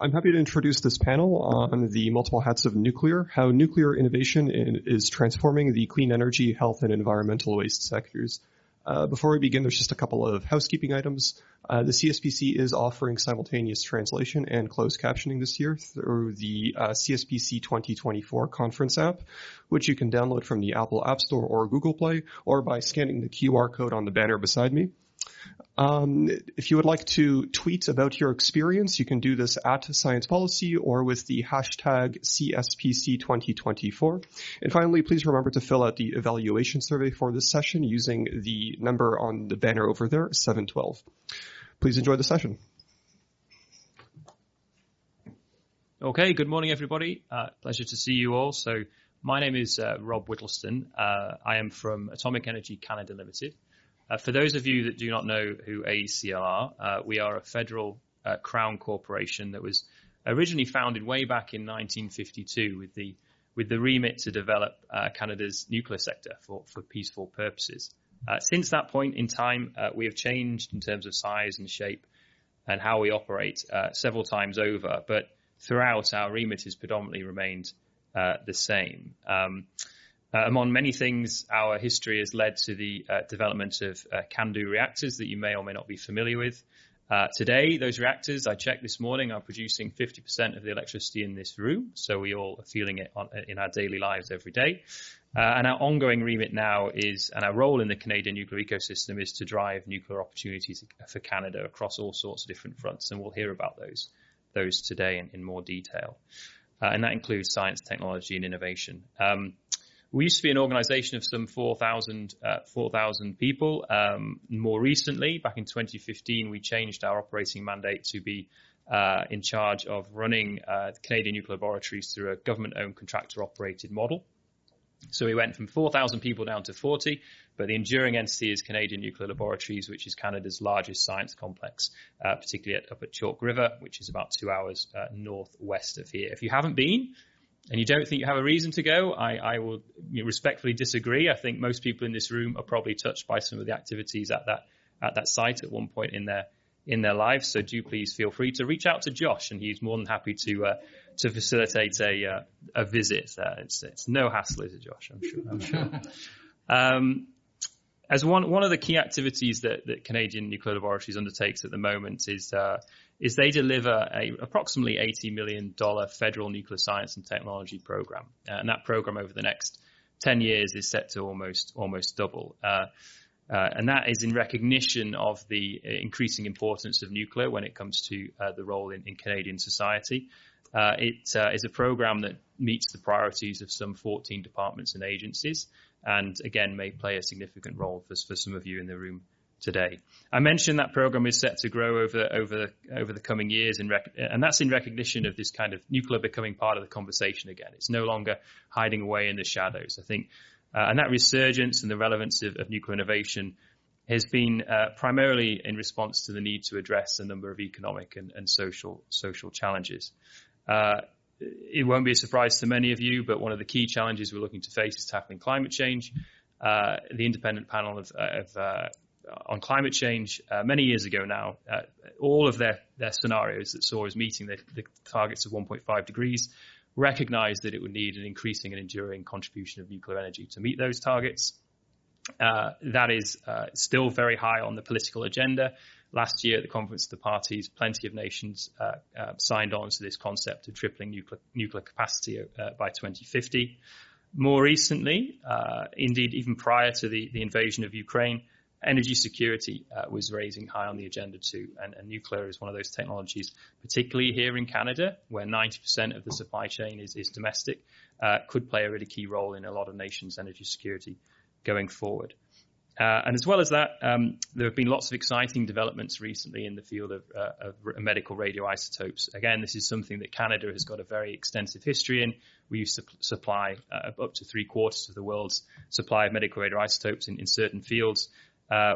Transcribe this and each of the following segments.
I'm happy to introduce this panel on the multiple hats of nuclear, how nuclear innovation is transforming the clean energy, health, and environmental waste sectors. Before we begin, there's just a couple of housekeeping items. The CSPC is offering simultaneous translation and closed captioning this year through the CSPC 2024 conference app, which you can download from the Apple App Store or Google Play, or by scanning the QR code on the banner beside me. If you would like to tweet about your experience, you can do this at Science Policy or with the hashtag CSPC 2024. And finally, please remember to fill out the evaluation survey for this session using the number on the banner over there, 712. Please enjoy the session. Okay, good morning, everybody. Pleasure to see you all. So my name is Rob Whittleston. I am from Atomic Energy Canada Limited. For those of you that do not know who AECL are, we are a federal crown corporation that was originally founded way back in 1952 with the remit to develop Canada's nuclear sector for peaceful purposes. Since that point in time, we have changed in terms of size and shape and how we operate several times over, but throughout our remit has predominantly remained the same. Among many things, our history has led to the development of CANDU reactors that you may or may not be familiar with. Today, those reactors, I checked this morning, are producing 50% of the electricity in this room, so we all are feeling it in our daily lives every day. And our ongoing remit now is, and our role in the Canadian nuclear ecosystem is to drive nuclear opportunities for Canada across all sorts of different fronts, and we'll hear about those today in more detail. And that includes science, technology, and innovation. We used to be an organization of some 4,000 people. More recently, back in 2015, we changed our operating mandate to be in charge of running Canadian nuclear laboratories through a government-owned contractor-operated model. So we went from 4,000 people down to 40, but the enduring entity is Canadian Nuclear Laboratories, which is Canada's largest science complex, particularly up at Chalk River, which is about 2 hours northwest of here. If you haven't been, and you don't think you have a reason to go, I will respectfully disagree. I think most people in this room are probably touched by some of the activities at that site at one point in their lives. So do please feel free to reach out to Josh, and he's more than happy to facilitate a visit. It's no hassle, is it, Josh? I'm sure. As one of the key activities that Canadian Nuclear Laboratories undertakes at the moment is they deliver approximately $80 million federal nuclear science and technology program. And that program over the next 10 years is set to almost double. And that is in recognition of the increasing importance of nuclear when it comes to the role in Canadian society. It is a program that meets the priorities of some 14 departments and agencies, and again may play a significant role for some of you in the room today. I mentioned that program is set to grow over the coming years, and that's in recognition of this kind of nuclear becoming part of the conversation again. It's no longer hiding away in the shadows, I think. And that resurgence and the relevance of nuclear innovation has been primarily in response to the need to address a number of economic and social challenges. It won't be a surprise to many of you, but one of the key challenges we're looking to face is tackling climate change. The independent panel on climate change many years ago now, all of their scenarios that saw us meeting the targets of 1.5 degrees recognized that it would need an increasing and enduring contribution of nuclear energy to meet those targets. That is still very high on the political agenda. Last year at the Conference of the Parties, plenty of nations signed on to this concept of tripling nuclear capacity by 2050. More recently, indeed even prior to the invasion of Ukraine, energy security was raising high on the agenda too, and nuclear is one of those technologies, particularly here in Canada, where 90% of the supply chain is domestic, could play a really key role in a lot of nations' energy security going forward. And as well as that, there have been lots of exciting developments recently in the field of medical radioisotopes. Again, this is something that Canada has got a very extensive history in. We used to supply up to 3/4 of the world's supply of medical radioisotopes in certain fields.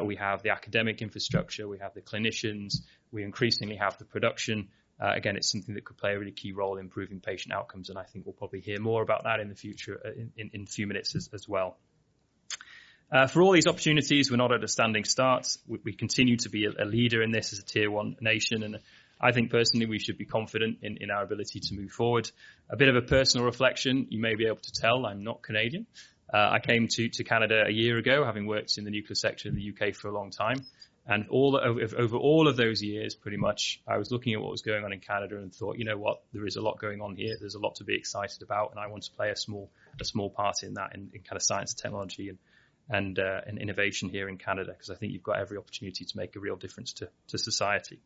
We have the academic infrastructure, we have the clinicians, we increasingly have the production. Again, it's something that could play a really key role in improving patient outcomes, and I think we'll probably hear more about that in the future in a few minutes as well. For all these opportunities, we're not at a standing start. We continue to be a leader in this as a tier one nation, I think personally we should be confident in our ability to move forward. A bit of a personal reflection, you may be able to tell I'm not Canadian. I came to Canada a year ago, having worked in the nuclear sector in the UK for a long time. And over all of those years, pretty much, I was looking at what was going on in Canada and thought, you know what, there is a lot going on here. There's a lot to be excited about, and I want to play a small part in that, in kind of science and technology and innovation here in Canada, because I think you've got every opportunity to make a real difference to society.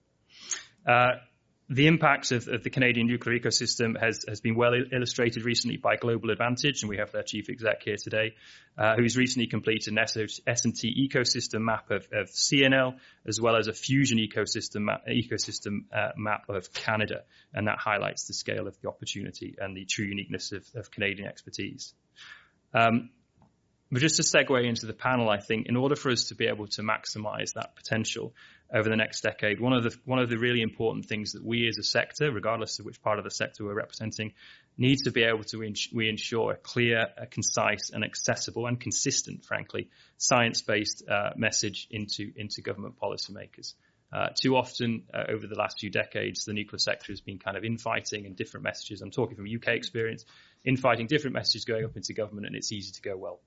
The impacts of the Canadian nuclear ecosystem has been well illustrated recently by Global Advantage, and we have their chief exec here today, who's recently completed an S&T ecosystem map of CNL, as well as a fusion ecosystem map of Canada, and that highlights the scale of the opportunity and the true uniqueness of Canadian expertise. But just to segue into the panel, I think in order for us to be able to maximize that potential over the next decade, one of the really important things that we as a sector, regardless of which part of the sector we're representing, needs to be able to ensure a clear, concise and accessible and consistent, frankly, science-based message into government policymakers. Too often over the last few decades, the nuclear sector has been kind of infighting and different messages. I'm talking from UK experience, infighting different messages going up into government, and it's easy to go, well,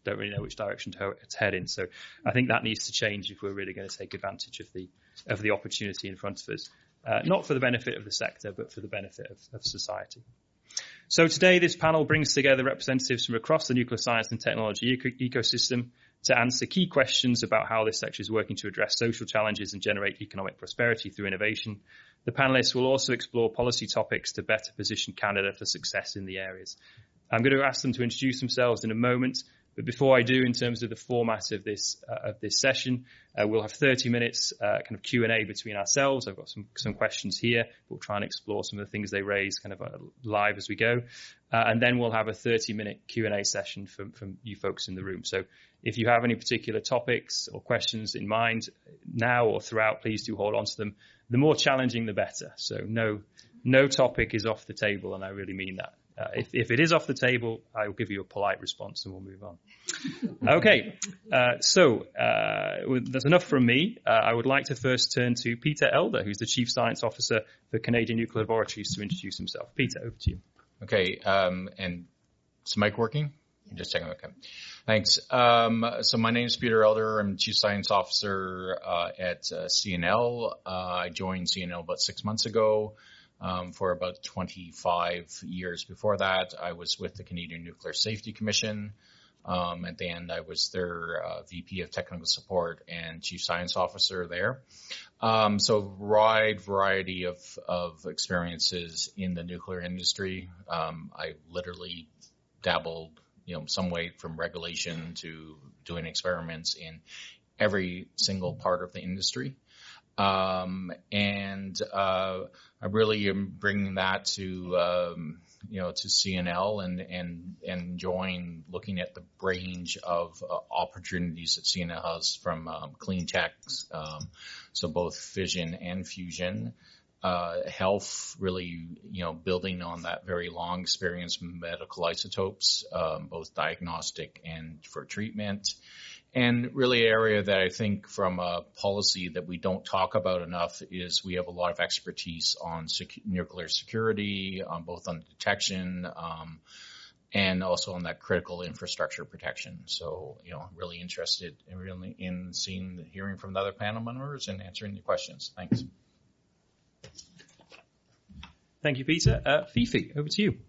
don't really know which direction to head in. So I think that needs to change if we're really going to take advantage of the opportunity in front of us, not for the benefit of the sector, but for the benefit of society. So today, this panel brings together representatives from across the nuclear science and technology ecosystem to answer key questions about how this sector is working to address social challenges and generate economic prosperity through innovation. The panelists will also explore policy topics to better position Canada for success in the areas. I'm going to ask them to introduce themselves in a moment. But before I do, in terms of the format of this session, we'll have 30 minutes kind of Q&A between ourselves. I've got some questions here. We'll try and explore some of the things they raise kind of live as we go. And then we'll have a 30-minute Q&A session from you folks in the room. So if you have any particular topics or questions in mind now or throughout, please do hold on to them. The more challenging, the better. So no topic is off the table, and I really mean that. If it is off the table, I will give you a polite response and we'll move on. Okay, so that's enough from me. I would like to first turn to Peter Elder, who's the Chief Science Officer for Canadian Nuclear Laboratories, to introduce himself. Peter, over to you. Okay, and is the mic working? Yeah. Just checking. Okay, thanks. So my name is Peter Elder. I'm Chief Science Officer at CNL. I joined CNL about 6 months ago. For about 25 years before that, I was with the Canadian Nuclear Safety Commission. At the end, I was their VP of Technical Support and Chief Science Officer there. So wide variety of experiences in the nuclear industry. I literally dabbled, some way from regulation to doing experiments in every single part of the industry. I really am bringing that to CNL and enjoying looking at the range of opportunities that CNL has from clean techs, so both fission and fusion, health, really, building on that very long experience with medical isotopes, both diagnostic and for treatment. And really an area that I think from a policy that we don't talk about enough is we have a lot of expertise on nuclear security, both on detection and also on that critical infrastructure protection. So, really interested in hearing from the other panel members and answering your questions. Thanks. Thank you, Peter. Fifi, over to you.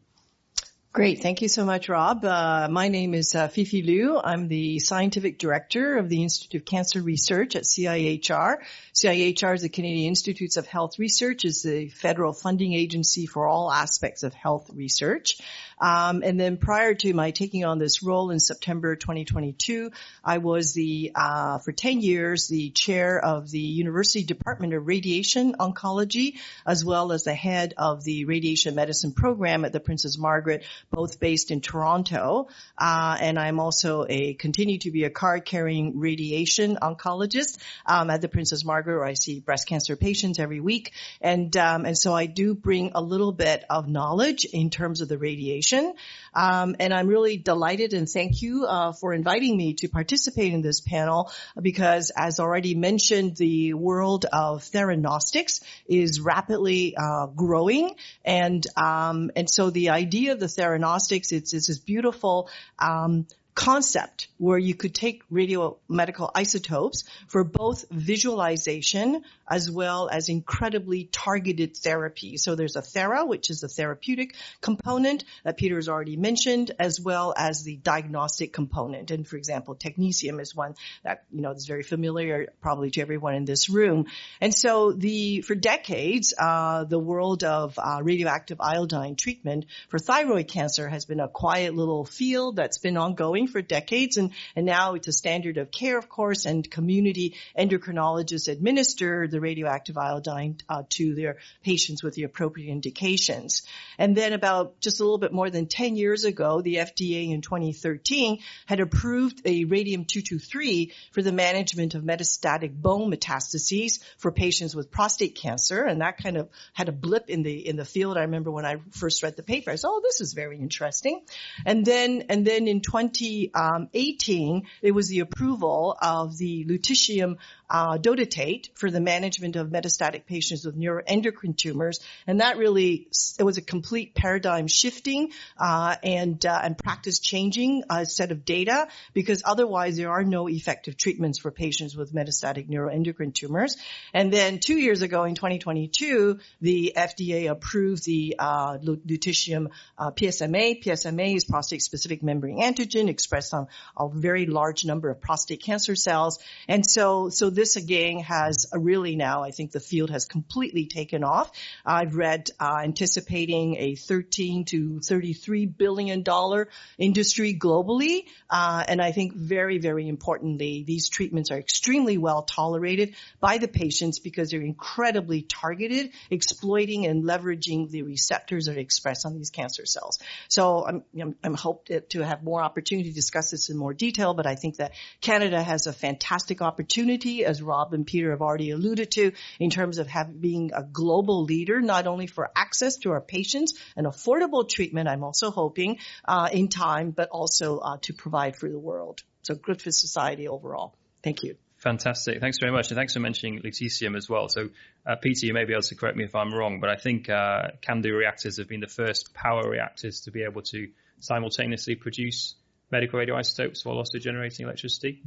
Great. Thank you so much, Rob. My name is Fifi Liu. I'm the Scientific Director of the Institute of Cancer Research at CIHR. CIHR is the Canadian Institutes of Health Research, is the federal funding agency for all aspects of health research. And then prior to my taking on this role in September 2022, I was for 10 years, the chair of the University Department of Radiation Oncology, as well as the head of the Radiation Medicine program at the Princess Margaret, both based in Toronto. And I'm also continue to be a card-carrying radiation oncologist at the Princess Margaret, where I see breast cancer patients every week. And so I do bring a little bit of knowledge in terms of the radiation. And I'm really delighted and thank you for inviting me to participate in this panel because, as already mentioned, the world of theranostics is rapidly growing. And so the idea of the theranostics, it's this beautiful concept where you could take radiomedical isotopes for both visualization as well as incredibly targeted therapy. So there's a thera, which is the therapeutic component that Peter has already mentioned, as well as the diagnostic component. And for example, technetium is one that, is very familiar probably to everyone in this room. And so for decades, the world of radioactive iodine treatment for thyroid cancer has been a quiet little field that's been ongoing for decades, and now it's a standard of care, of course, and community endocrinologists administer the radioactive iodine to their patients with the appropriate indications. And then about just a little bit more than 10 years ago, the FDA in 2013 had approved a radium-223 for the management of metastatic bone metastases for patients with prostate cancer, and that kind of had a blip in the field. I remember when I first read the paper, I said, this is very interesting. And then in 2018, it was the approval of the lutetium dotatate for the management of metastatic patients with neuroendocrine tumors, and that really it was a complete paradigm shifting and practice changing set of data, because otherwise there are no effective treatments for patients with metastatic neuroendocrine tumors. And then 2 years ago in 2022, the FDA approved the lutetium PSMA. PSMA is prostate-specific membrane antigen expressed on a very large number of prostate cancer cells, and so this again has really now, I think the field has completely taken off. I've read anticipating a $13 to $33 billion industry globally. And I think very, very importantly, these treatments are extremely well tolerated by the patients because they're incredibly targeted, exploiting and leveraging the receptors that are expressed on these cancer cells. So I'm hoped to have more opportunity to discuss this in more detail, but I think that Canada has a fantastic opportunity, as Rob and Peter have already alluded to, in terms of being a global leader, not only for access to our patients and affordable treatment, I'm also hoping in time, but also to provide for the world. So good for society overall. Thank you. Fantastic. Thanks very much. And thanks for mentioning lutetium as well. So, Peter, you may be able to correct me if I'm wrong, but I think CANDU reactors have been the first power reactors to be able to simultaneously produce medical radioisotopes while also generating electricity.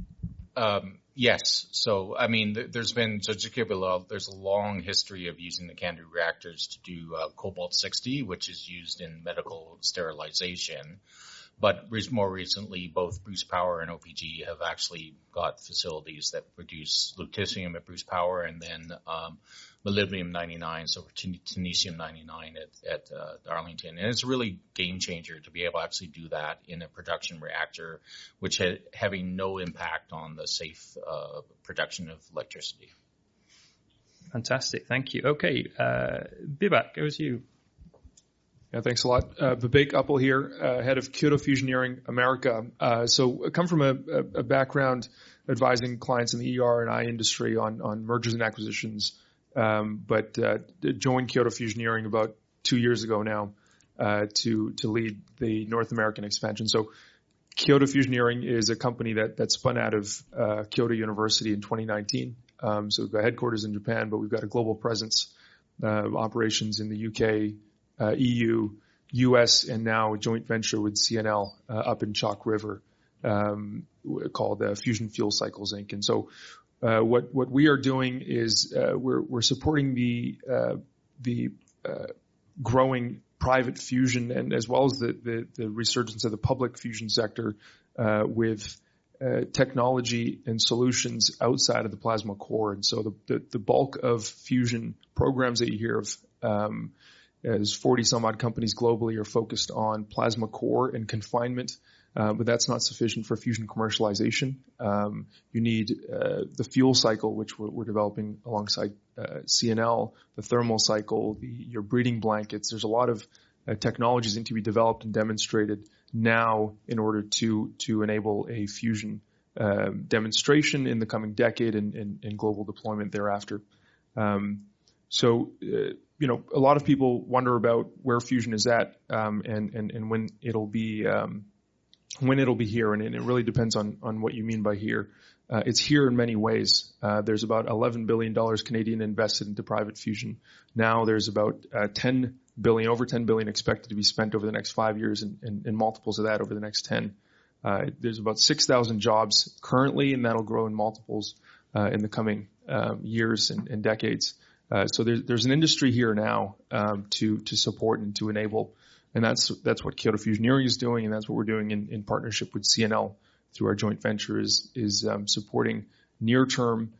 Yes. So, there's a long history of using the CANDU reactors to do cobalt-60, which is used in medical sterilization. But more recently, both Bruce Power and OPG have actually got facilities that produce lutetium at Bruce Power and then molybdenum-99, so technetium-99 at Arlington. And it's a really game changer to be able to actually do that in a production reactor, which having no impact on the safe production of electricity. Fantastic. Thank you. Okay. Bibak, goes you. Yeah, thanks a lot. Vivek Uppal here, head of Kyoto Fusioneering America. So I come from a background advising clients in the ER and I industry on mergers and acquisitions, but joined Kyoto Fusioneering about 2 years ago now to lead the North American expansion. So Kyoto Fusioneering is a company that spun out of Kyoto University in 2019. So we've got headquarters in Japan, but we've got a global presence, operations in the UK, EU, US, and now a joint venture with CNL up in Chalk River called Fusion Fuel Cycles Inc. And so what we are doing is we're supporting the growing private fusion and as well as the resurgence of the public fusion sector with technology and solutions outside of the plasma core. And so the bulk of fusion programs that you hear of as 40 some odd companies globally are focused on plasma core and confinement, but that's not sufficient for fusion commercialization. You need the fuel cycle, which we're developing alongside CNL, the thermal cycle, your breeding blankets. There's a lot of technologies need to be developed and demonstrated now in order to enable a fusion demonstration in the coming decade and global deployment thereafter. So a lot of people wonder about where fusion is at and when it'll be here, and it really depends on what you mean by here. It's here in many ways. There's about $11 billion Canadian invested into private fusion. Now there's about over $10 billion expected to be spent over the next 5 years and multiples of that over the next 10. There's about 6,000 jobs currently, and that'll grow in multiples in the coming years and decades. So there's an industry here now to support and to enable, and that's what Kyoto Fusioneering is doing, and that's what we're doing in partnership with CNL through our joint venture is supporting near-term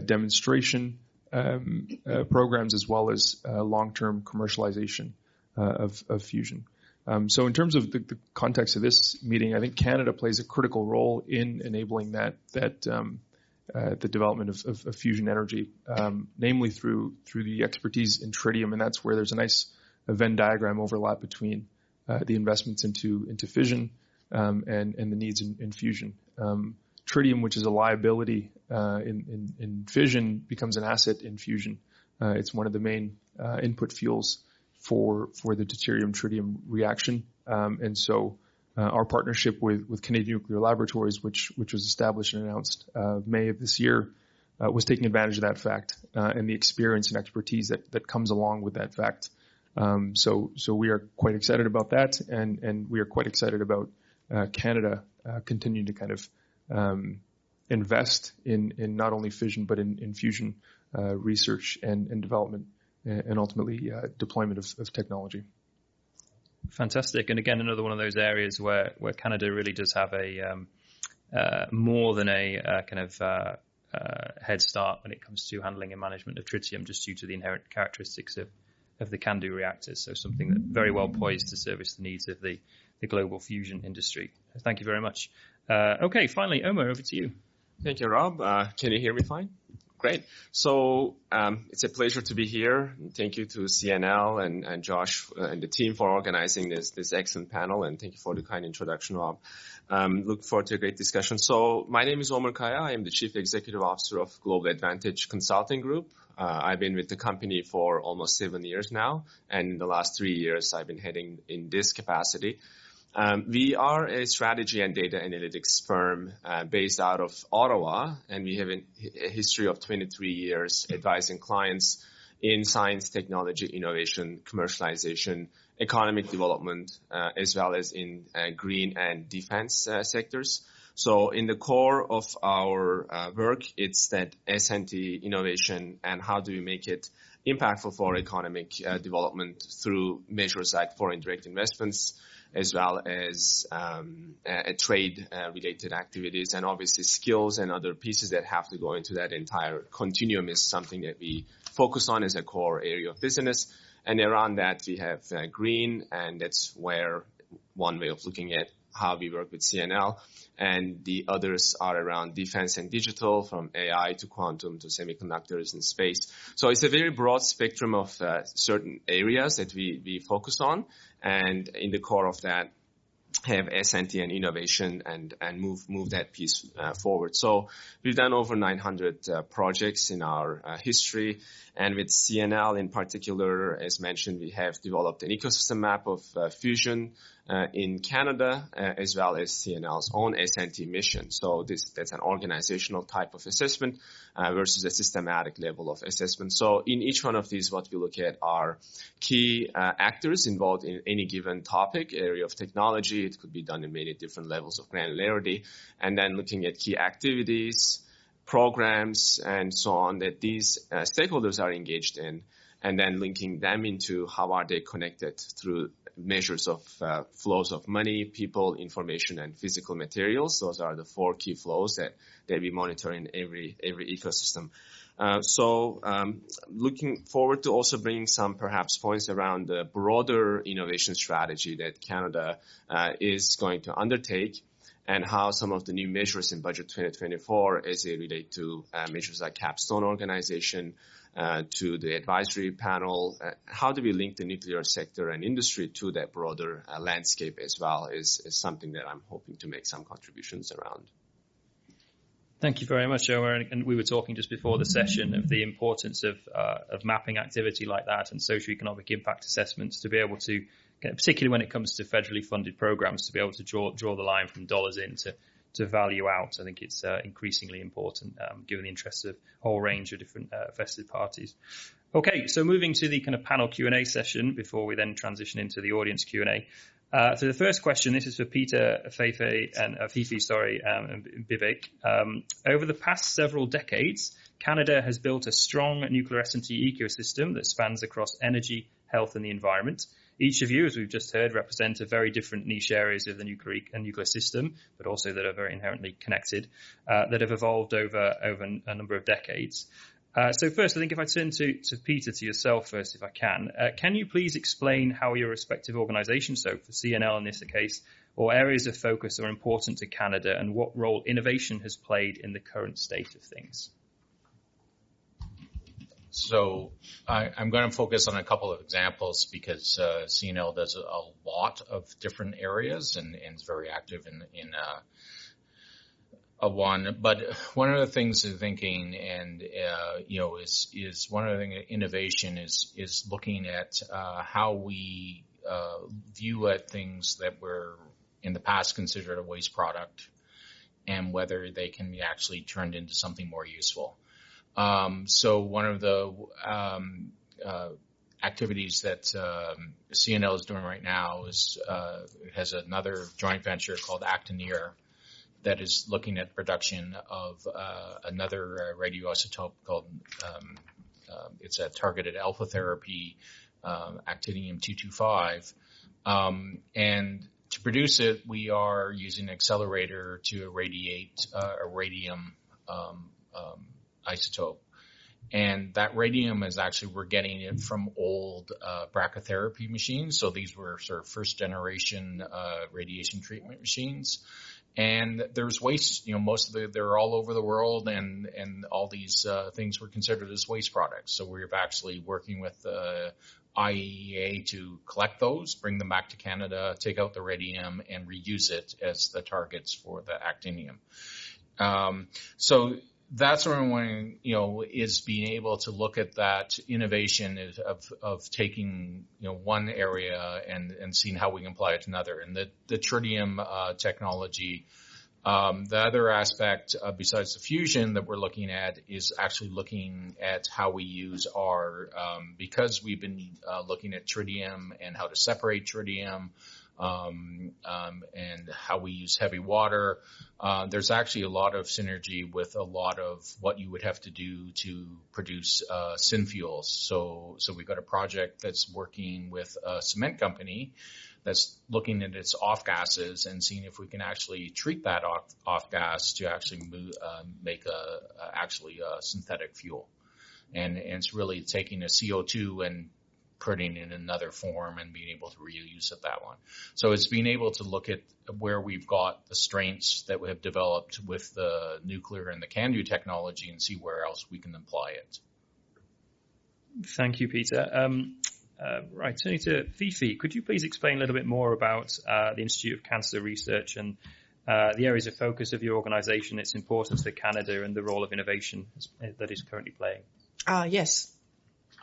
demonstration programs as well as long-term commercialization of fusion. So in terms of the context of this meeting, I think Canada plays a critical role in enabling the development of fusion energy, namely through the expertise in tritium, and that's where there's a nice Venn diagram overlap between the investments into fission and the needs in fusion. Tritium, which is a liability in fission, becomes an asset in fusion. It's one of the main input fuels for the deuterium-tritium reaction, and so our partnership with Canadian Nuclear Laboratories, which was established and announced May of this year, was taking advantage of that fact and the experience and expertise that comes along with that fact. So we are quite excited about that, and we are quite excited about Canada continuing to kind of invest in not only fission but in fusion research and development and ultimately deployment of technology. Fantastic. And again, another one of those areas where Canada really does have a more than a kind of head start when it comes to handling and management of tritium, just due to the inherent characteristics of the CANDU reactors. So something that very well poised to service the needs of the global fusion industry. Thank you very much. Okay, finally, Omer, over to you. Thank you, Rob. Can you hear me fine? Great. So it's a pleasure to be here. Thank you to CNL and Josh and the team for organizing this excellent panel, and thank you for the kind introduction, Rob. Look forward to a great discussion. So my name is Omer Kaya. I am the Chief Executive Officer of Global Advantage Consulting Group. I've been with the company for almost 7 years now, and in the last 3 years, I've been heading in this capacity. We are a strategy and data analytics firm based out of Ottawa, and we have a history of 23 years advising clients in science, technology, innovation, commercialization, economic development, as well as in green and defense sectors. So in the core of our work, it's that S&T innovation and how do we make it impactful for economic development through measures like foreign direct investments, as well as trade-related activities, and obviously skills and other pieces that have to go into that entire continuum is something that we focus on as a core area of business. And around that, we have green, and that's where one way of looking at how we work with CNL. And the others are around defense and digital, from AI to quantum to semiconductors and space. So it's a very broad spectrum of certain areas that we focus on. And in the core of that, have S&T and innovation and move that piece forward. So we've done over 900 projects in our history. And with CNL in particular, as mentioned, we have developed an ecosystem map of fusion in Canada, as well as CNL's own S&T mission. So that's an organizational type of assessment versus a systematic level of assessment. So in each one of these, what we look at are key actors involved in any given topic, area of technology. It could be done in many different levels of granularity. And then looking at key activities, programs, and so on that these stakeholders are engaged in, and then linking them into how are they connected through measures of flows of money, people, information, and physical materials. Those are the 4 key flows that we monitor in every ecosystem. So looking forward to also bringing some perhaps points around the broader innovation strategy that Canada is going to undertake, and how some of the new measures in Budget 2024 as they relate to measures like capstone organization, to the advisory panel. How do we link the nuclear sector and industry to that broader landscape as well is something that I'm hoping to make some contributions around. Thank you very much, Omar. And we were talking just before the session of the importance of mapping activity like that and socioeconomic impact assessments to be able to, particularly when it comes to federally funded programs, to be able to draw the line from dollars in to value out. I think it's increasingly important given the interests of a whole range of different vested parties. Okay, so moving to the kind of panel Q&A session before we then transition into the audience Q&A. So the first question, this is for Peter, Fifi, and Vivek. Over the past several decades, Canada has built a strong nuclear S&T ecosystem that spans across energy, health, and the environment. Each of you, as we've just heard, represent a very different niche areas of the nuclear system, but also that are very inherently connected, that have evolved over a number of decades. So first, I think if I turn to Peter, to yourself first, if I can you please explain how your respective organizations, so for CNL in this case, or areas of focus are important to Canada and what role innovation has played in the current state of things? So I'm going to focus on a couple of examples because CNL does a lot of different areas and is very active in one. But one of the things of thinking and is one of the innovation is looking at how we view at things that were in the past considered a waste product and whether they can be actually turned into something more useful. So one of the activities that CNL is doing right now has another joint venture called Actineer that is looking at production of another radioisotope called it's a targeted alpha therapy, actinium-225, and to produce it, we are using an accelerator to irradiate a radium isotope. And that radium is actually, we're getting it from old brachytherapy machines. So these were sort of first generation radiation treatment machines. And there's waste, they're all over the world and all these things were considered as waste products. So we're actually working with IAEA to collect those, bring them back to Canada, take out the radium and reuse it as the targets for the actinium. So that's what I'm wondering, is being able to look at that innovation of taking, one area and seeing how we can apply it to another. And the tritium technology, the other aspect besides the fusion that we're looking at is actually looking at how we use our, because we've been looking at tritium and how to separate tritium, and how we use heavy water. There's actually a lot of synergy with a lot of what you would have to do to produce synfuels. So we've got a project that's working with a cement company that's looking at its off gases and seeing if we can actually treat that off gas to actually make a synthetic fuel. And it's really taking a CO2 and putting in another form and being able to reuse it that one. So it's being able to look at where we've got the strengths that we have developed with the nuclear and the CANDU technology and see where else we can apply it. Thank you, Peter. Right, turning to Fifi, could you please explain a little bit more about the Institute of Cancer Research and the areas of focus of your organization, its importance to Canada and the role of innovation that is currently playing? Yes.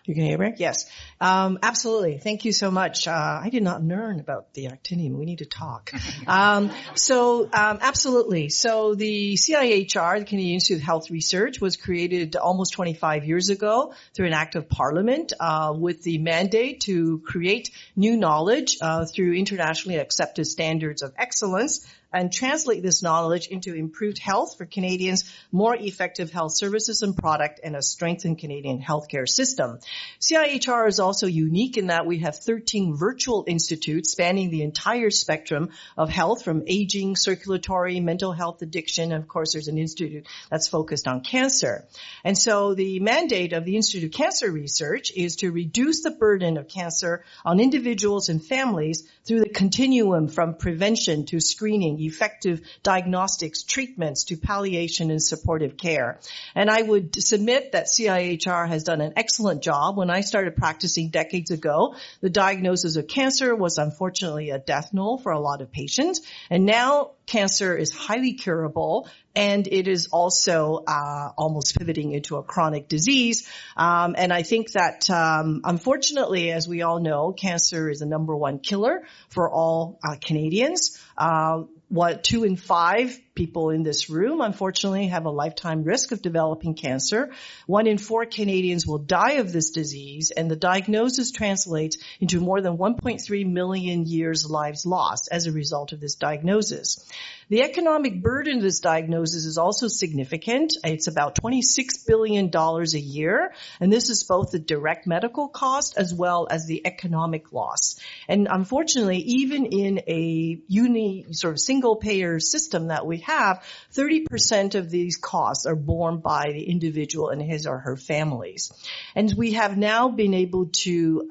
You can hear me? Yes. Absolutely. Thank you so much. I did not learn about the actinium. We need to talk. Absolutely. So the CIHR, the Canadian Institute of Health Research, was created almost 25 years ago through an act of parliament, with the mandate to create new knowledge, through internationally accepted standards of excellence and translate this knowledge into improved health for Canadians, more effective health services and product, and a strengthened Canadian healthcare system. CIHR is also unique in that we have 13 virtual institutes spanning the entire spectrum of health, from aging, circulatory, mental health, addiction, and of course there's an institute that's focused on cancer. And so the mandate of the Institute of Cancer Research is to reduce the burden of cancer on individuals and families through the continuum from prevention to screening, effective diagnostics, treatments to palliation and supportive care. And I would submit that CIHR has done an excellent job. When I started practicing decades ago, the diagnosis of cancer was unfortunately a death knell for a lot of patients. And now cancer is highly curable, and it is also almost pivoting into a chronic disease. And I think that, unfortunately, as we all know, cancer is the number one killer for all Canadians. 2 in 5 people in this room, unfortunately, have a lifetime risk of developing cancer. 1 in 4 Canadians will die of this disease, and the diagnosis translates into more than 1.3 million years lives lost as a result of this diagnosis. The economic burden of this diagnosis is also significant. It's about $26 billion a year, and this is both the direct medical cost as well as the economic loss. And unfortunately, even in a single-payer system that we have, 30% of these costs are borne by the individual and his or her families. And we have now been able to,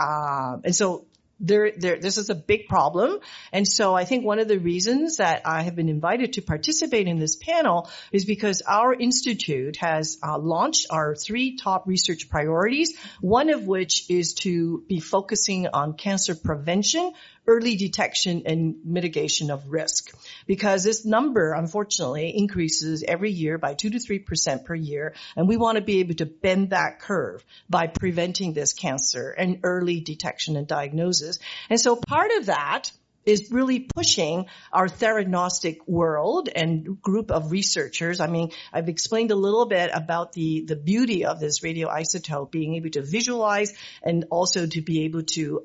this is a big problem. And so I think one of the reasons that I have been invited to participate in this panel is because our institute has launched our 3 top research priorities, one of which is to be focusing on cancer prevention, early detection, and mitigation of risk. Because this number, unfortunately, increases every year by 2 to 3% per year, and we want to be able to bend that curve by preventing this cancer and early detection and diagnosis. And so part of that is really pushing our theranostic world and group of researchers. I mean, I've explained a little bit about the beauty of this radioisotope, being able to visualize and also to be able to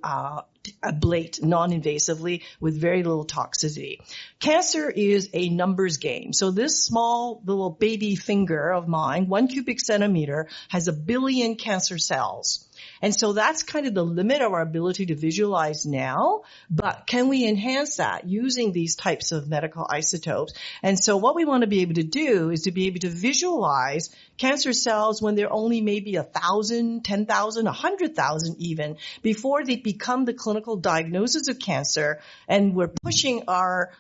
ablate non-invasively with very little toxicity. Cancer is a numbers game. So this small little baby finger of mine, 1 cubic centimeter, has 1 billion cancer cells. And so that's kind of the limit of our ability to visualize now, but can we enhance that using these types of medical isotopes? And so what we want to be able to do is to be able to visualize cancer cells when they're only maybe 1,000, 10,000, 100,000 even, before they become the clinical diagnosis of cancer. And we're pushing our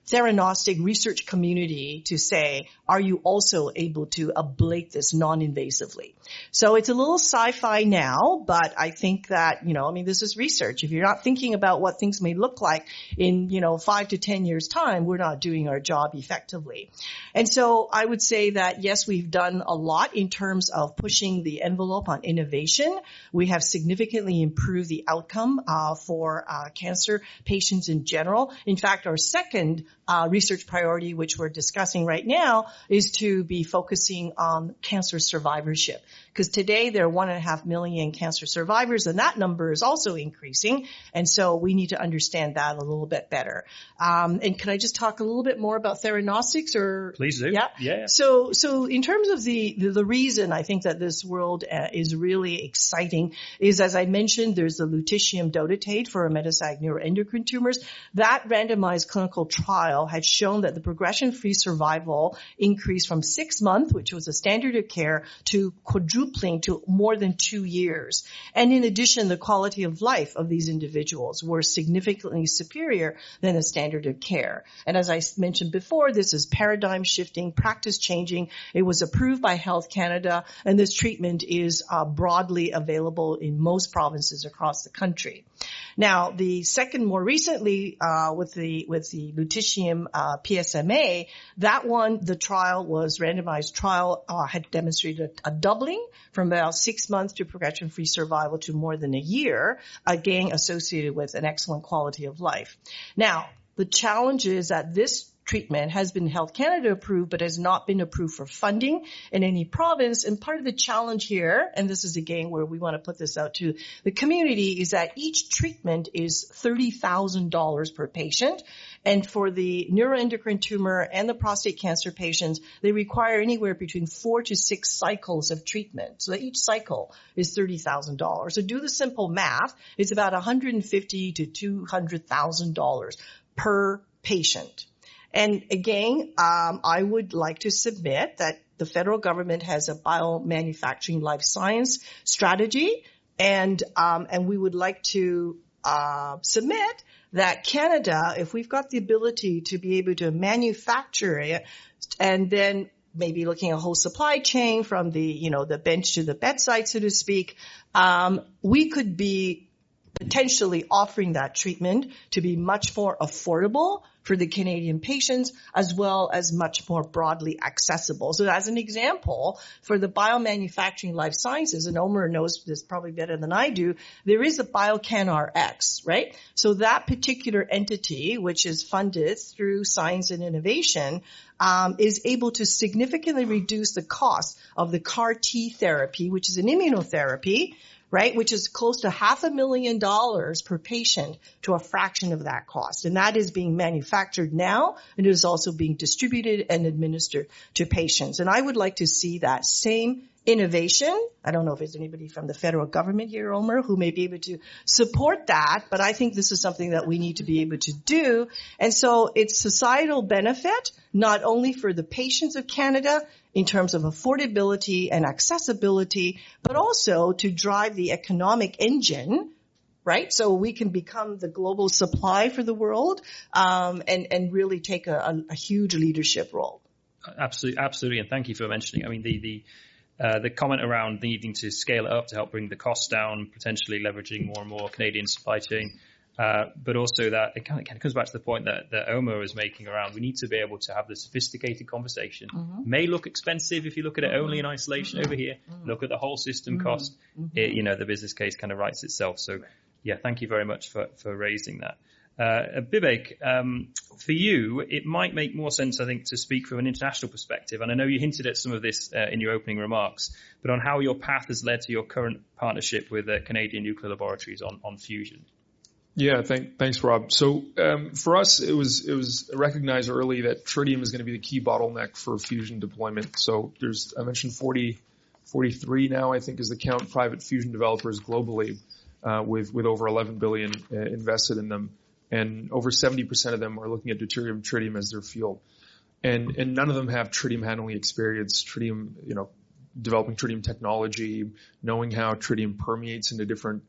theranostic research community to say, are you also able to ablate this non-invasively? So it's a little sci-fi now, but I think that, this is research. If you're not thinking about what things may look like in, 5 to 10 years time, we're not doing our job effectively. And so I would say that, yes, we've done a lot in terms of pushing the envelope on innovation. We have significantly improved the outcome for cancer patients in general. In fact, our second research priority, which we're discussing right now, is to be focusing on cancer survivorship. Because today there are 1.5 million cancer survivors, and that number is also increasing. And so we need to understand that a little bit better. And can I just talk a little bit more about theranostics? Or please do. Yeah. So in terms of the reason I think that this world is really exciting is, as I mentioned, there's the lutetium dotatate for metastatic neuroendocrine tumors. That randomized clinical trial had shown that the progression-free survival increased from 6 months, which was a standard of care, to quadrupling to more than 2 years. And in addition, the quality of life of these individuals were significantly superior than a standard of care. And as I mentioned before, this is paradigm shifting, practice changing. It was approved by Health Canada, and this treatment is broadly available in most provinces across the country. Now, the second, more recently, with the lutetium PSMA, that one, the trial was randomized trial, had demonstrated a doubling from about 6 months to progression-free survival to more than a year, again associated with an excellent quality of life. Now, the challenge is that this treatment has been Health Canada approved, but has not been approved for funding in any province. And part of the challenge here, and this is again where we want to put this out to the community, is that each treatment is $30,000 per patient. And for the neuroendocrine tumor and the prostate cancer patients, they require anywhere between 4 to 6 cycles of treatment. So each cycle is $30,000. So do the simple math. It's about $150,000 to $200,000 per patient. And again, I would like to submit that the federal government has a biomanufacturing life science strategy, and we would like to submit that Canada, if we've got the ability to be able to manufacture it and then maybe looking at a whole supply chain from the bench to the bedside, so to speak, we could be potentially offering that treatment to be much more affordable for the Canadian patients, as well as much more broadly accessible. So as an example, for the biomanufacturing life sciences, and Omer knows this probably better than I do, there is a BioCanRx, right? So that particular entity, which is funded through science and innovation, is able to significantly reduce the cost of the CAR T therapy, which is an immunotherapy, right, which is close to $500,000 per patient to a fraction of that cost. And that is being manufactured now, and it is also being distributed and administered to patients. And I would like to see that same innovation. I don't know if there's anybody from the federal government here, Omer, who may be able to support that, but I think this is something that we need to be able to do. And so it's societal benefit, not only for the patients of Canada in terms of affordability and accessibility, but also to drive the economic engine, right? So we can become the global supply for the world, and really take a huge leadership role. Absolutely. And thank you for mentioning. I mean, the comment around needing to scale it up to help bring the costs down, potentially leveraging more and more Canadian supply chain, but also that it kind of comes back to the point that Omer was making around we need to be able to have the sophisticated conversation. Mm-hmm. May look expensive if you look at it only in isolation over here. Mm-hmm. Look at the whole system cost. Mm-hmm. The business case kind of writes itself. So, yeah, thank you very much for raising that. Vivek, for you, it might make more sense, I think, to speak from an international perspective. And I know you hinted at some of this in your opening remarks, but on how your path has led to your current partnership with Canadian Nuclear Laboratories on fusion. Yeah, thanks, Rob. So for us, it was recognized early that tritium is going to be the key bottleneck for fusion deployment. So I mentioned 43 now, I think, is the count, private fusion developers globally, with over 11 billion invested in them. And over 70% of them are looking at deuterium tritium as their fuel. And none of them have tritium handling experience, developing tritium technology, knowing how tritium permeates into different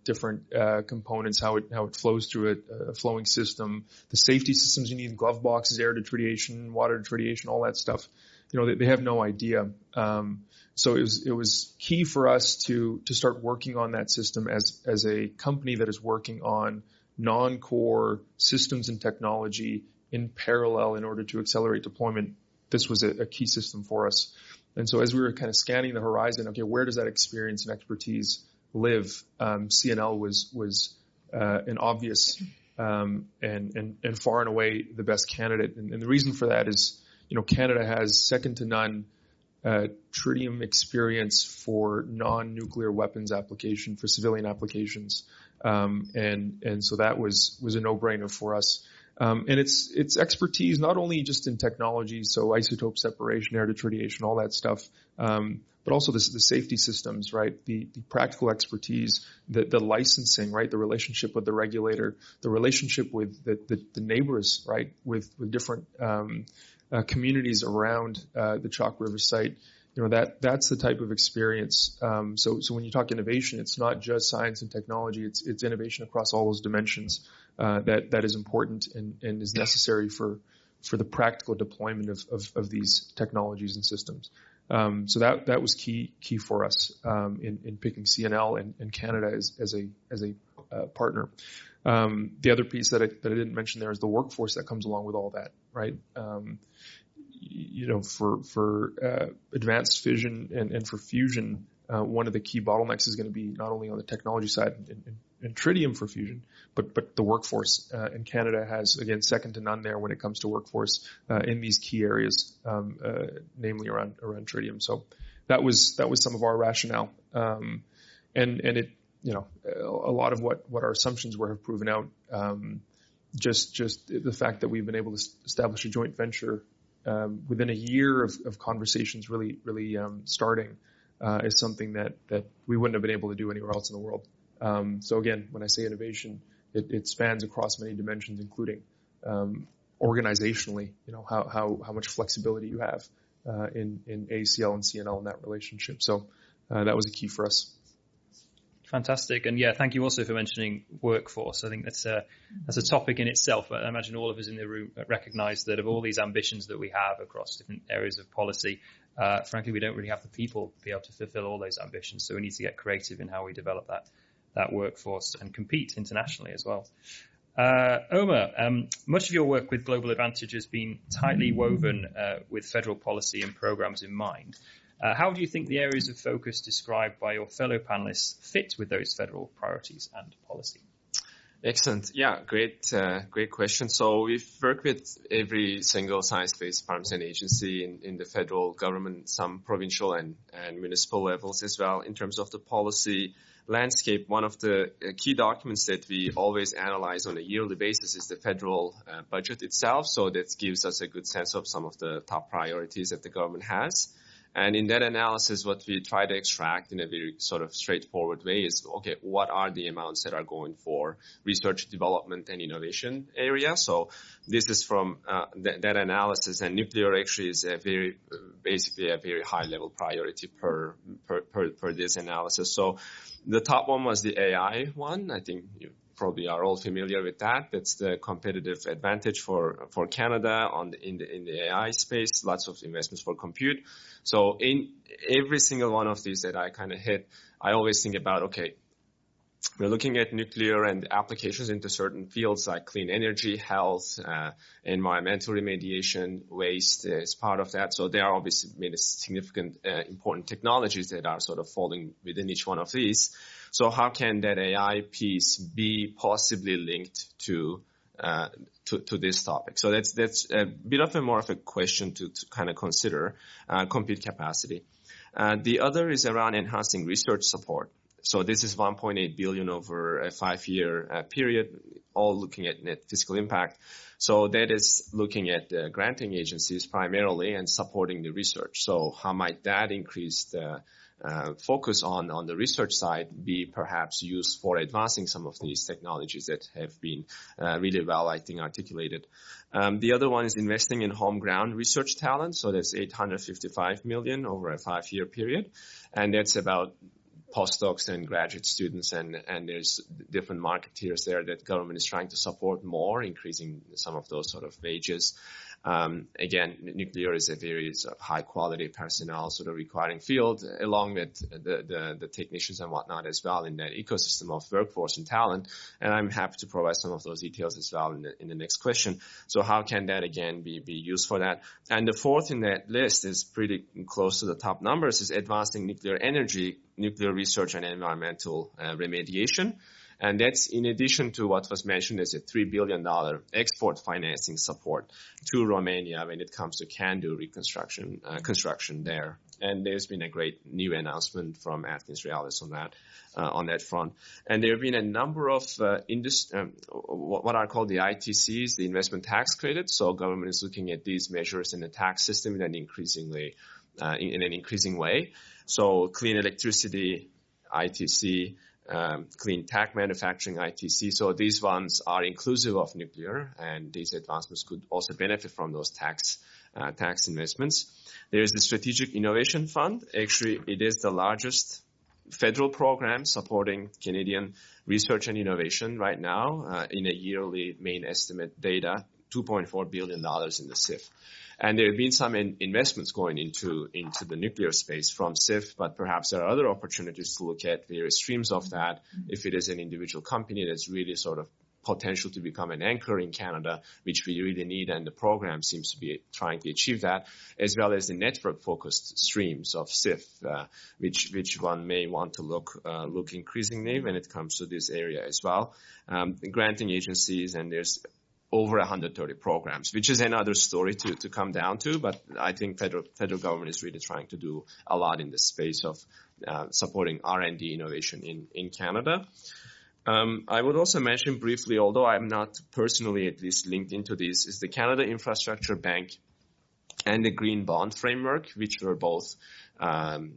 components, how it flows through a flowing system, the safety systems you need, glove boxes, air detritiation, water detritiation, all that stuff. They have no idea. So it was key for us to start working on that system as a company that is working on non-core systems and technology in parallel in order to accelerate deployment. This was a key system for us. And so as we were kind of scanning the horizon, okay, where does that experience and expertise live? CNL was an obvious and far and away the best candidate. And the reason for that is, Canada has second to none tritium experience for non-nuclear weapons application, for civilian applications. And so that was a no-brainer for us. And it's expertise not only just in technology, so isotope separation, air detritiation, all that stuff, but also the safety systems, right? The practical expertise, the licensing, right? The relationship with the regulator, the relationship with the neighbors, right? With different communities around the Chalk River site. That's the type of experience. So when you talk innovation, it's not just science and technology, it's innovation across all those dimensions, that is important and is necessary for the practical deployment of these technologies and systems. So that was key for us, in picking CNL and Canada as a partner. The other piece that I didn't mention there is the workforce that comes along with all that, right? For advanced fission and for fusion, one of the key bottlenecks is going to be not only on the technology side and tritium for fusion, but the workforce. And Canada has, again, second to none there when it comes to workforce in these key areas, namely around tritium. So that was some of our rationale. And it, a lot of what our assumptions were have proven out. Just the fact that we've been able to establish a joint venture within a year of conversations really starting is something that we wouldn't have been able to do anywhere else in the world. So again, when I say innovation, it spans across many dimensions, including organizationally, how much flexibility you have in ACL and CNL in that relationship. So that was a key for us. Fantastic. And yeah, thank you also for mentioning workforce. I think that's a topic in itself. I imagine all of us in the room recognize that of all these ambitions that we have across different areas of policy, frankly, we don't really have the people to be able to fulfill all those ambitions. So we need to get creative in how we develop that workforce and compete internationally as well. Omar, much of your work with Global Advantage has been tightly woven with federal policy and programs in mind. How do you think the areas of focus described by your fellow panelists fit with those federal priorities and policy? Excellent. Yeah, great question. So we've worked with every single science-based department and agency in the federal government, some provincial and municipal levels as well. In terms of the policy landscape, one of the key documents that we always analyze on a yearly basis is the federal budget itself. So that gives us a good sense of some of the top priorities that the government has. And in that analysis, what we try to extract in a very sort of straightforward way is, okay, what are the amounts that are going for research, development, and innovation area? So this is from that analysis, and nuclear actually is basically a very high level priority per this analysis. So the top one was the AI one. I think you probably are all familiar with that. That's the competitive advantage for Canada in the AI space. Lots of investments for compute. So in every single one of these that I kind of hit, I always think about, okay, we're looking at nuclear and applications into certain fields like clean energy, health, environmental remediation, waste is part of that. So there are obviously many significant, important technologies that are sort of falling within each one of these. So how can that AI piece be possibly linked to this topic? So that's a bit of more of a question to kind of consider, compute capacity. The other is around enhancing research support. So this is $1.8 billion over a 5-year period, all looking at net fiscal impact. So that is looking at the granting agencies primarily and supporting the research. So how might that increase the focus on the research side be perhaps used for advancing some of these technologies that have been really well, I think, articulated. The other one is investing in home ground research talent. So that's $855 million over a 5-year period. And that's about postdocs and graduate students, and there's different market tiers there that government is trying to support more, increasing some of those sort of wages. Again, nuclear is a very high quality personnel sort of requiring field, along with the technicians and whatnot as well in that ecosystem of workforce and talent. And I'm happy to provide some of those details as well in the next question. So how can that again be used for that? And the fourth in that list is pretty close to the top numbers, is advancing nuclear energy, nuclear research and environmental remediation. And that's in addition to what was mentioned as a $3 billion export financing support to Romania when it comes to CANDU construction there. And there's been a great new announcement from Athens Realis on that front. And there have been a number of what are called the ITCs, the investment tax credits. So government is looking at these measures in the tax system in an increasing way. So clean electricity, ITC, clean tech manufacturing, ITC. So these ones are inclusive of nuclear, and these advancements could also benefit from those tax investments. There is the Strategic Innovation Fund. Actually, it is the largest federal program supporting Canadian research and innovation right now in a yearly main estimate data, $2.4 billion in the CIF. And there have been some investments going into the nuclear space from CIF, but perhaps there are other opportunities to look at various streams of that. If it is an individual company that's really sort of potential to become an anchor in Canada, which we really need, and the program seems to be trying to achieve that, as well as the network-focused streams of CIF, which one may want to look increasingly when it comes to this area as well. Granting agencies, and there's over 130 programs, which is another story to come down to. But I think federal government is really trying to do a lot in the space of supporting R&D innovation in Canada. I would also mention briefly, although I'm not personally at least linked into this, is the Canada Infrastructure Bank and the Green Bond Framework, which were both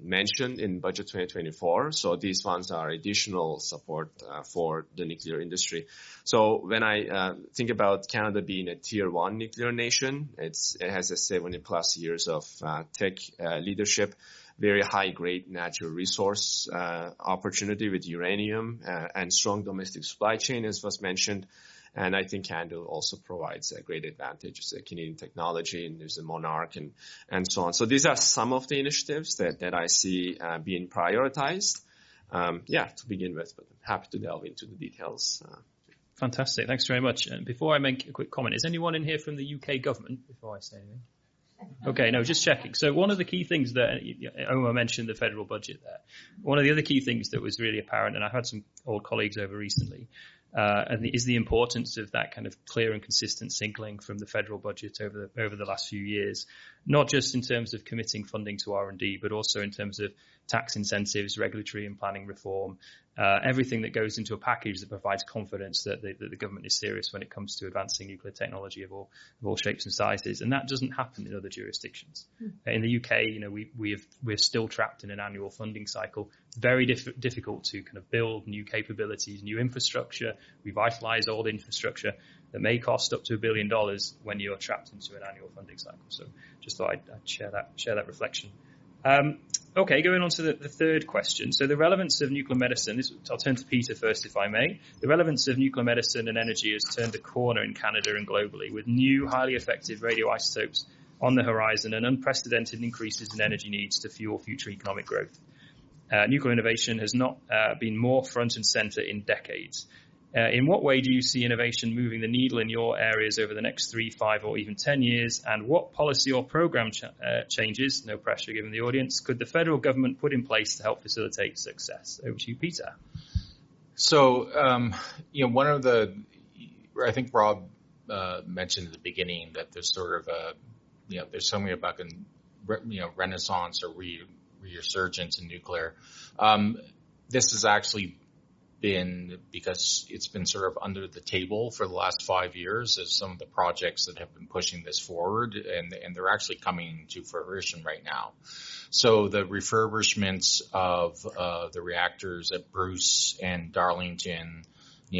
mentioned in Budget 2024. So these funds are additional support for the nuclear industry. So when I think about Canada being a Tier 1 nuclear nation, it has a 70+ years of tech leadership. very high-grade natural resource opportunity with uranium and strong domestic supply chain, as was mentioned. And I think Canada also provides a great advantage. It's a Canadian technology, and there's a Monarch and so on. So these are some of the initiatives that I see being prioritized. To begin with, but I'm happy to delve into the details. Fantastic. Thanks very much. And before I make a quick comment, is anyone in here from the UK government before I say anything? Okay, no, just checking. So one of the key things that Omar mentioned, the federal budget there. One of the other key things that was really apparent, and I've had some old colleagues over recently, is the importance of that kind of clear and consistent signaling from the federal budget over the last few years, not just in terms of committing funding to R&D, but also in terms of tax incentives, regulatory and planning reform, everything that goes into a package that provides confidence that the government is serious when it comes to advancing nuclear technology of all shapes and sizes. And that doesn't happen in other jurisdictions. In the UK, we're still trapped in an annual funding cycle. Very difficult to kind of build new capabilities, new infrastructure, revitalize old infrastructure that may cost up to $1 billion when you're trapped into an annual funding cycle. So just thought I'd share that reflection. Okay, going on to the third question. So the relevance of nuclear medicine, I'll turn to Peter first, if I may. The relevance of nuclear medicine and energy has turned a corner in Canada and globally, with new, highly effective radioisotopes on the horizon and unprecedented increases in energy needs to fuel future economic growth. Nuclear innovation has not been more front and center in decades. In what way do you see innovation moving the needle in your areas over the next 3, 5, or even 10 years? And what policy or program changes, no pressure given the audience, could the federal government put in place to help facilitate success? Over to you, Peter. So, one of I think Rob mentioned at the beginning that there's sort of there's something about renaissance or resurgence in nuclear. This has actually been because it's been sort of under the table for the last 5 years as some of the projects that have been pushing this forward, and they're actually coming to fruition right now. So the refurbishments of the reactors at Bruce and Darlington,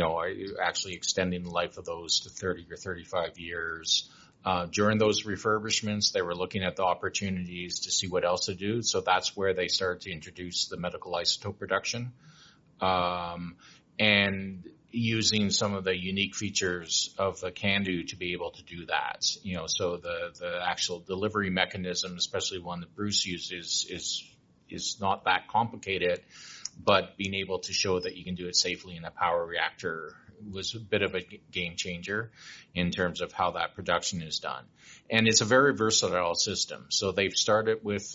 are actually extending the life of those to 30 or 35 years. During those refurbishments, they were looking at the opportunities to see what else to do. So that's where they started to introduce the medical isotope production. And using some of the unique features of the CANDU to be able to do that. So the actual delivery mechanism, especially one that Bruce uses, is not that complicated, but being able to show that you can do it safely in a power reactor was a bit of a game changer in terms of how that production is done. And it's a very versatile system. So they've started with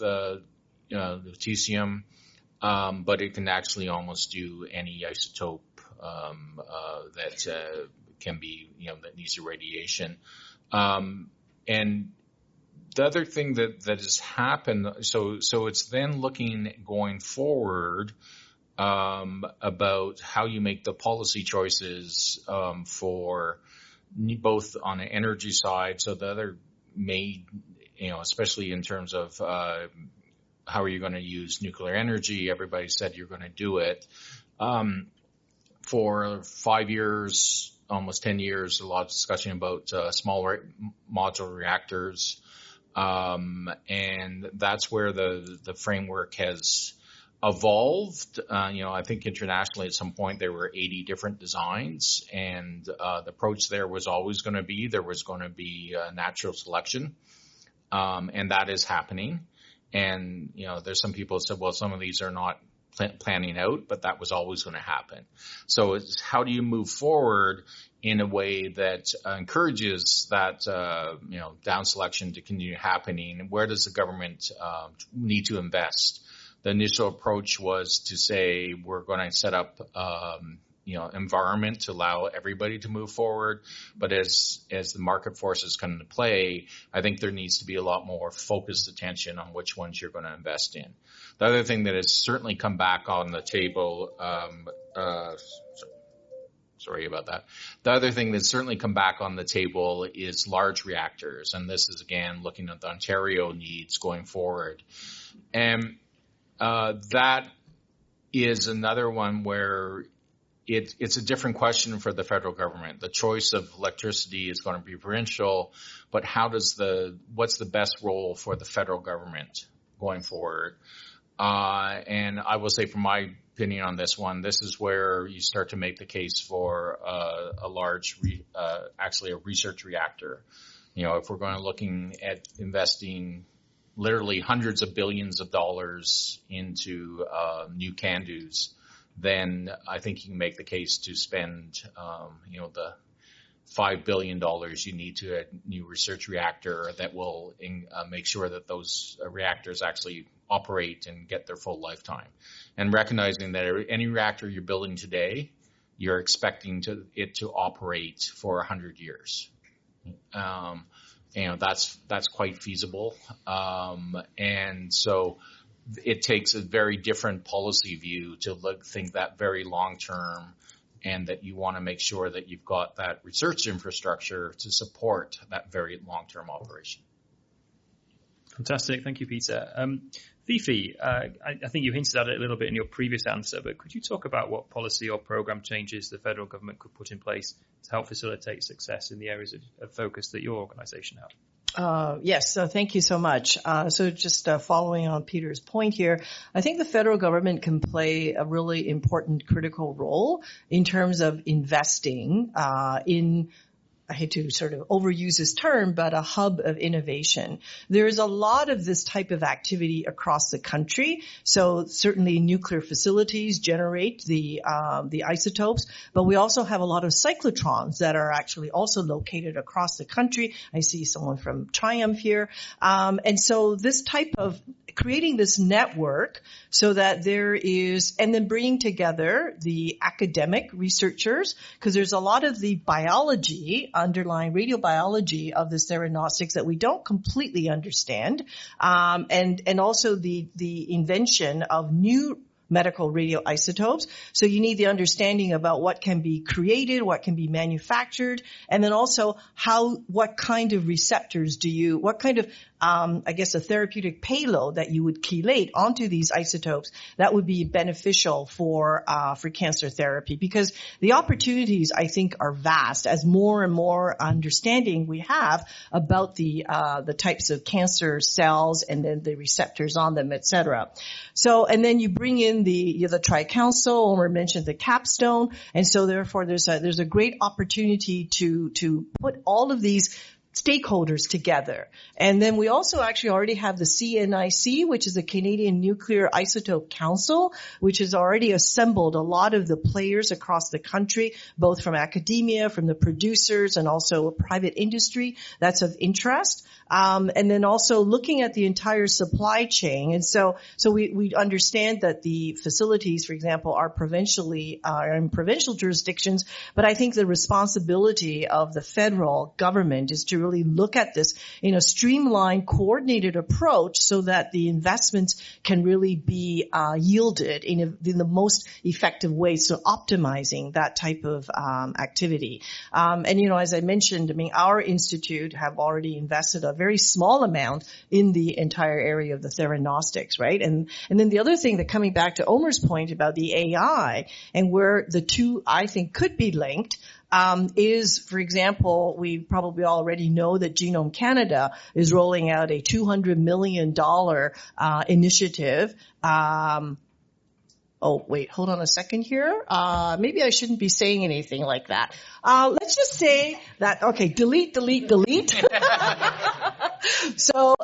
lutetium, but it can actually almost do any isotope that can be, that needs irradiation. And the other thing that has happened, so it's then looking going forward about how you make the policy choices for both on the energy side. So the other especially in terms of how are you going to use nuclear energy? Everybody said you're going to do it. For 5 years, almost 10 years, a lot of discussion about small modular reactors. And that's where the framework has evolved. I think internationally at some point there were 80 different designs, and the approach there was always going to be natural selection. And that is happening. And, there's some people who said, well, some of these are not planning out, but that was always going to happen. So it's how do you move forward in a way that encourages that, down selection to continue happening? And where does the government need to invest? The initial approach was to say we're going to set up, environment to allow everybody to move forward. But as the market forces come into play, I think there needs to be a lot more focused attention on which ones you're going to invest in. The other thing that has certainly come back on the table, sorry about that. The other thing that's certainly come back on the table is large reactors. And this is, again, looking at the Ontario needs going forward. And that is another one where it's a different question for the federal government. The choice of electricity is going to be provincial, but what's the best role for the federal government going forward? And I will say, from my opinion on this one, this is where you start to make the case for a large, actually a research reactor. If we're going to looking at investing literally hundreds of billions of dollars into new CANDUs, then I think you can make the case to spend, the $5 billion you need to a new research reactor that will make sure that those reactors actually operate and get their full lifetime. And recognizing that any reactor you're building today, you're expecting it to operate for 100 years. That's quite feasible. And so it takes a very different policy view to think that very long term, and that you want to make sure that you've got that research infrastructure to support that very long-term operation. Fantastic. Thank you, Peter. Fifi, I think you hinted at it a little bit in your previous answer, but could you talk about what policy or program changes the federal government could put in place to help facilitate success in the areas of focus that your organization have? Yes, so thank you so much. So just following on Peter's point here, I think the federal government can play a really important critical role in terms of investing in, I hate to sort of overuse this term, but a hub of innovation. There is a lot of this type of activity across the country. So certainly nuclear facilities generate the isotopes, but we also have a lot of cyclotrons that are actually also located across the country. I see someone from Triumph here. And so this type of creating this network so that there is, and then bringing together the academic researchers, because there's a lot of the biology, underlying radiobiology of this theranostics that we don't completely understand, and also the invention of new medical radioisotopes. So you need the understanding about what can be created, what can be manufactured, and then also what kind of receptors what kind of a therapeutic payload that you would chelate onto these isotopes that would be beneficial for cancer therapy, because the opportunities, I think, are vast as more and more understanding we have about the types of cancer cells and then the receptors on them, et cetera. So, and then you bring in the Tri-Council, or mentioned the capstone, and so therefore there's a great opportunity to put all of these stakeholders together. And then we also actually already have the CNIC, which is the Canadian Nuclear Isotope Council, which has already assembled a lot of the players across the country, both from academia, from the producers, and also private industry that's of interest. And then also looking at the entire supply chain. And so we understand that the facilities, for example, are in provincial jurisdictions, but I think the responsibility of the federal government is to really look at this in a streamlined, coordinated approach so that the investments can really be yielded in the most effective way, so optimizing that type of activity. And as I mentioned, our institute have already invested a very small amount in the entire area of the theranostics, right? And then the other thing that, coming back to Omer's point about the AI and where the two, I think, could be linked, is, for example, we probably already know that Genome Canada is rolling out a $200 million initiative. Oh, wait, hold on a second here. Maybe I shouldn't be saying anything like that. Let's just say that, okay, delete. So,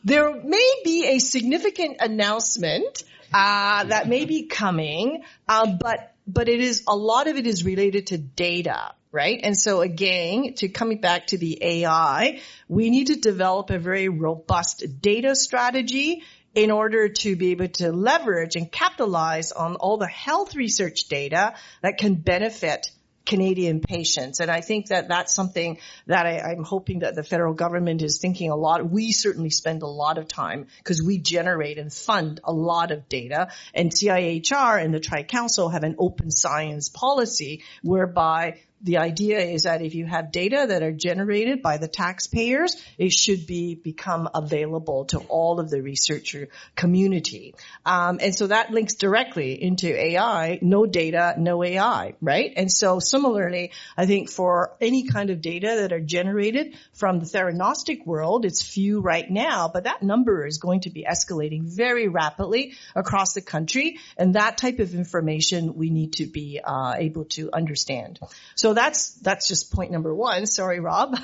there may be a significant announcement, that may be coming, but a lot of it is related to data, right? And so again, coming back to the AI, we need to develop a very robust data strategy in order to be able to leverage and capitalize on all the health research data that can benefit Canadian patients. And I think that that's something that I'm hoping that the federal government is thinking a lot. We certainly spend a lot of time because we generate and fund a lot of data. And CIHR and the Tri-Council have an open science policy whereby the idea is that if you have data that are generated by the taxpayers, it should become available to all of the researcher community. And so that links directly into AI, no data, no AI, right? And so similarly, I think for any kind of data that are generated from the theranostic world, it's few right now, but that number is going to be escalating very rapidly across the country. And that type of information we need to be able to understand. So that's just point number one. Sorry, Rob.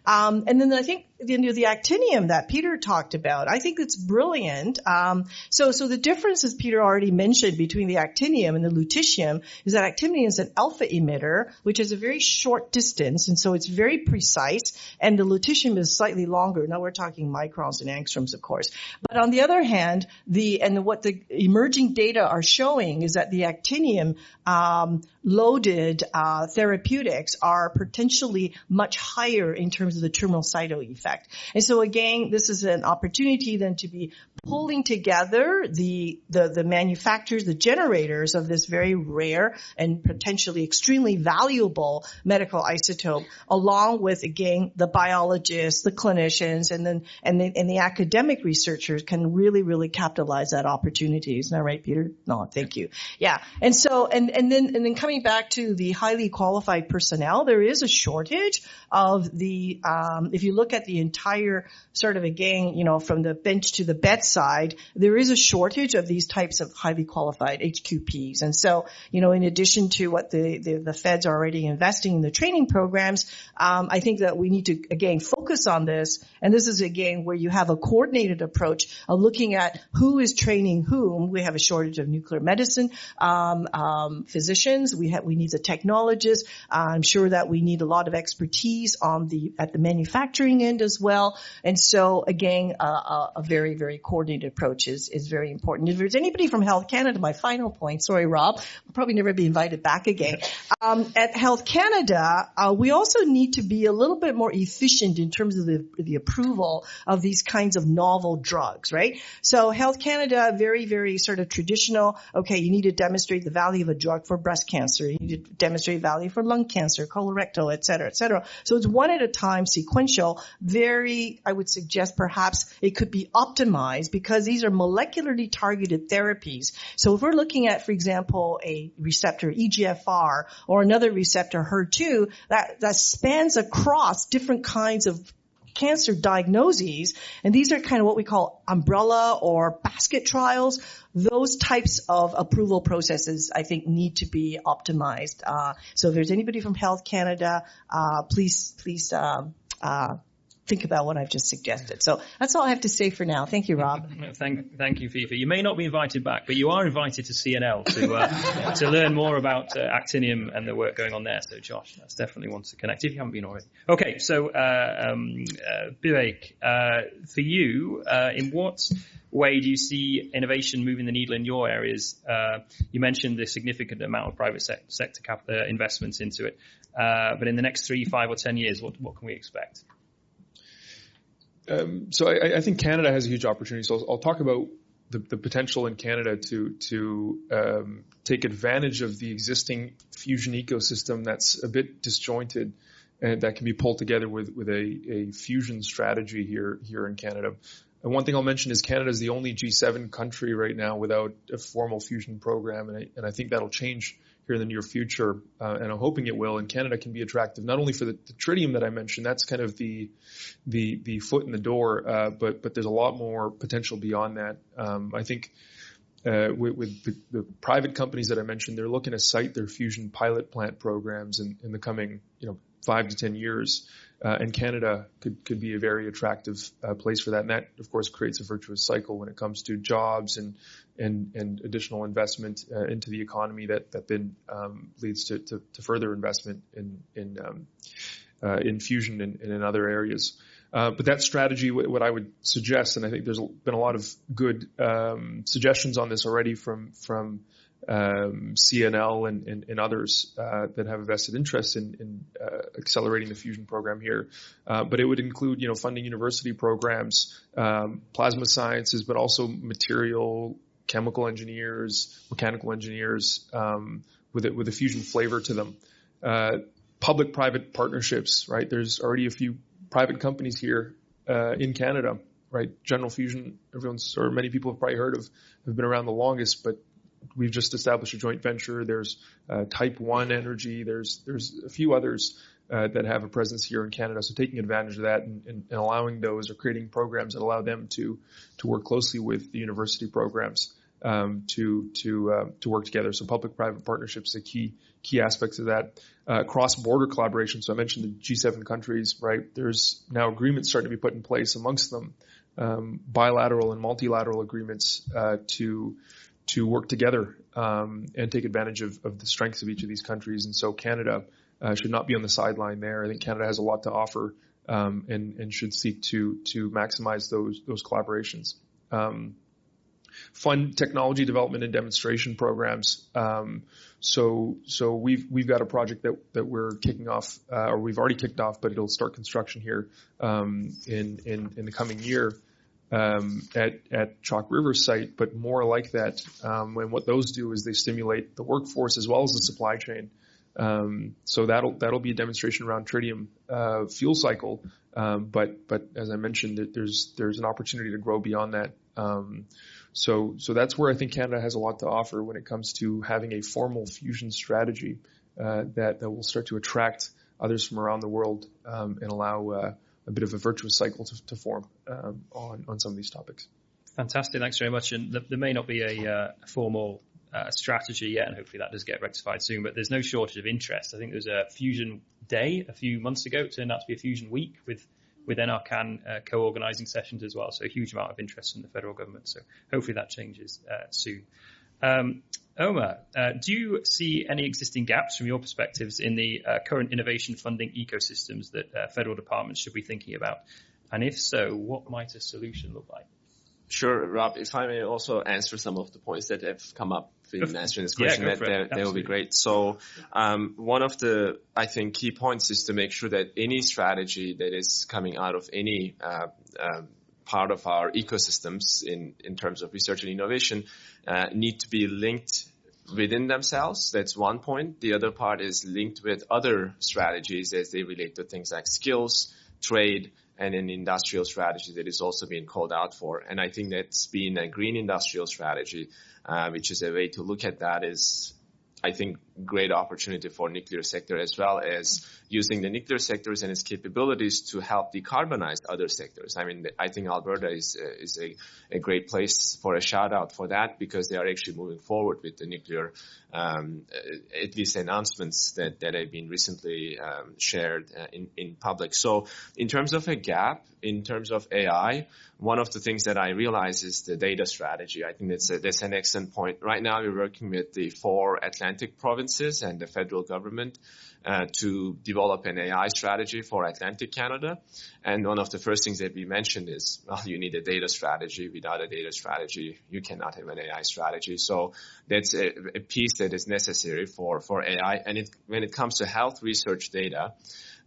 And then I think the actinium that Peter talked about, I think it's brilliant. So the difference, as Peter already mentioned, between the actinium and the lutetium is that actinium is an alpha emitter, which is a very short distance, and so it's very precise, and the lutetium is slightly longer. Now we're talking microns and angstroms, of course. But on the other hand, what the emerging data are showing is that the actinium loaded therapeutics are potentially much higher in terms of the terminal cyto effect. And so again, this is an opportunity then to be pulling together the manufacturers, the generators of this very rare and potentially extremely valuable medical isotope, along with, again, the biologists, the clinicians, and the academic researchers can really capitalize that opportunity. Isn't that right, Peter? No, thank you. Yeah. And so, and then coming back to the highly qualified personnel, there is a shortage of if you look at the entire sort of, again, from the bench to the bedside, there is a shortage of these types of highly qualified HQPs. And so, in addition to what the feds are already investing in the training programs, I think that we need to, again, focus on this. And this is, again, where you have a coordinated approach of looking at who is training whom. We have a shortage of nuclear medicine physicians. We need the technologists. I'm sure that we need a lot of expertise at the manufacturing end as well. And so, again, a very, very coordinated approach is very important. If there's anybody from Health Canada, my final point, sorry, Rob, I'll probably never be invited back again. At Health Canada, we also need to be a little bit more efficient in terms of the approval of these kinds of novel drugs, right? So Health Canada, very, very sort of traditional. Okay, you need to demonstrate the value of a drug for breast cancer. You need to demonstrate value for lung cancer, colorectal, et cetera, et cetera. So it's one at a time, sequential. I would suggest perhaps it could be optimized because these are molecularly targeted therapies. So if we're looking at, for example, a receptor EGFR or another receptor HER2 that spans across different kinds of cancer diagnoses, and these are kind of what we call umbrella or basket trials. Those types of approval processes, I think, need to be optimized. So if there's anybody from Health Canada, please think about what I've just suggested. So that's all I have to say for now. Thank you, Rob. Thank you, Fifi. You may not be invited back, but you are invited to CNL to learn more about actinium and the work going on there. So, Josh, that's definitely one to connect if you haven't been already. Okay, so Vivek, for you, in what way do you see innovation moving the needle in your areas? You mentioned the significant amount of private sector investments into it, but in the next 3, 5, or 10 years, what can we expect? So I think Canada has a huge opportunity. So I'll talk about the potential in Canada to take advantage of the existing fusion ecosystem that's a bit disjointed and that can be pulled together with a fusion strategy here in Canada. And one thing I'll mention is Canada is the only G7 country right now without a formal fusion program, and I think that'll change here in the near future, and I'm hoping it will. And Canada can be attractive not only for the tritium that I mentioned, that's kind of the foot in the door, but there's a lot more potential beyond that. I think with the private companies that I mentioned, they're looking to site their fusion pilot plant programs in the coming 5 to 10 years. And Canada could be a very attractive place for that. And that, of course, creates a virtuous cycle when it comes to jobs and additional investment into the economy that then leads to further investment in fusion and in other areas. But that strategy, what I would suggest, and I think there's been a lot of good suggestions on this already from CNL and others that have a vested interest in accelerating the fusion program here. But it would include, funding university programs, plasma sciences, but also material, chemical engineers, mechanical engineers, with a fusion flavor to them. public-private partnerships, right? There's already a few private companies here in Canada, right? General Fusion, many people have probably heard of, have been around the longest, but we've just established a joint venture. There's Type 1 Energy. There's a few others that have a presence here in Canada. So taking advantage of that and allowing those, or creating programs that allow them to work closely with the university programs to work together. So public-private partnerships are key aspects of that. Cross-border collaboration. So I mentioned the G7 countries, right? There's now agreements starting to be put in place amongst them, bilateral and multilateral agreements to work together and take advantage of the strengths of each of these countries. And so Canada should not be on the sideline there. I think Canada has a lot to offer and should seek to maximize those collaborations. Fund technology development and demonstration programs. So we've got a project that we're kicking off, or we've already kicked off, but it'll start construction here in the coming year at Chalk River site. But more like that, and what those do is they stimulate the workforce as well as the supply chain. So that'll be a demonstration around tritium fuel cycle. But as I mentioned, there's an opportunity to grow beyond that. So that's where I think Canada has a lot to offer when it comes to having a formal fusion strategy that will start to attract others from around the world and allow a bit of a virtuous cycle to form on some of these topics. Fantastic, thanks very much. And there may not be a formal strategy yet, and hopefully that does get rectified soon, but there's no shortage of interest. I think there was a Fusion Day a few months ago. It turned out to be a Fusion Week with NRCan co-organising sessions as well, so a huge amount of interest from the federal government. So hopefully that changes soon. Omar, do you see any existing gaps from your perspectives in the current innovation funding ecosystems that federal departments should be thinking about? And if so, what might a solution look like? Sure, Rob, if I may also answer some of the points that have come up in answering this question, that will be great. So one of the, I think, key points is to make sure that any strategy that is coming out of any part of our ecosystems in terms of research and innovation need to be linked within themselves. That's one point. The other part is linked with other strategies as they relate to things like skills, trade, and an industrial strategy that is also being called out for. And I think that's been a green industrial strategy, which is a way to look at that, is, I think, great opportunity for nuclear sector, as well as using the nuclear sectors and its capabilities to help decarbonize other sectors. I mean, I think Alberta is a great place for a shout out for that, because they are actually moving forward with the nuclear, at least announcements that have been recently shared in public. So in terms of a gap, in terms of AI, one of the things that I realize is the data strategy. I think that's an excellent point. Right now, we're working with the 4 Atlantic provinces and the federal government to develop an AI strategy for Atlantic Canada. And one of the first things that we mentioned is, well, you need a data strategy. Without a data strategy, you cannot have an AI strategy. So that's a piece that is necessary for AI. And when it comes to health research data,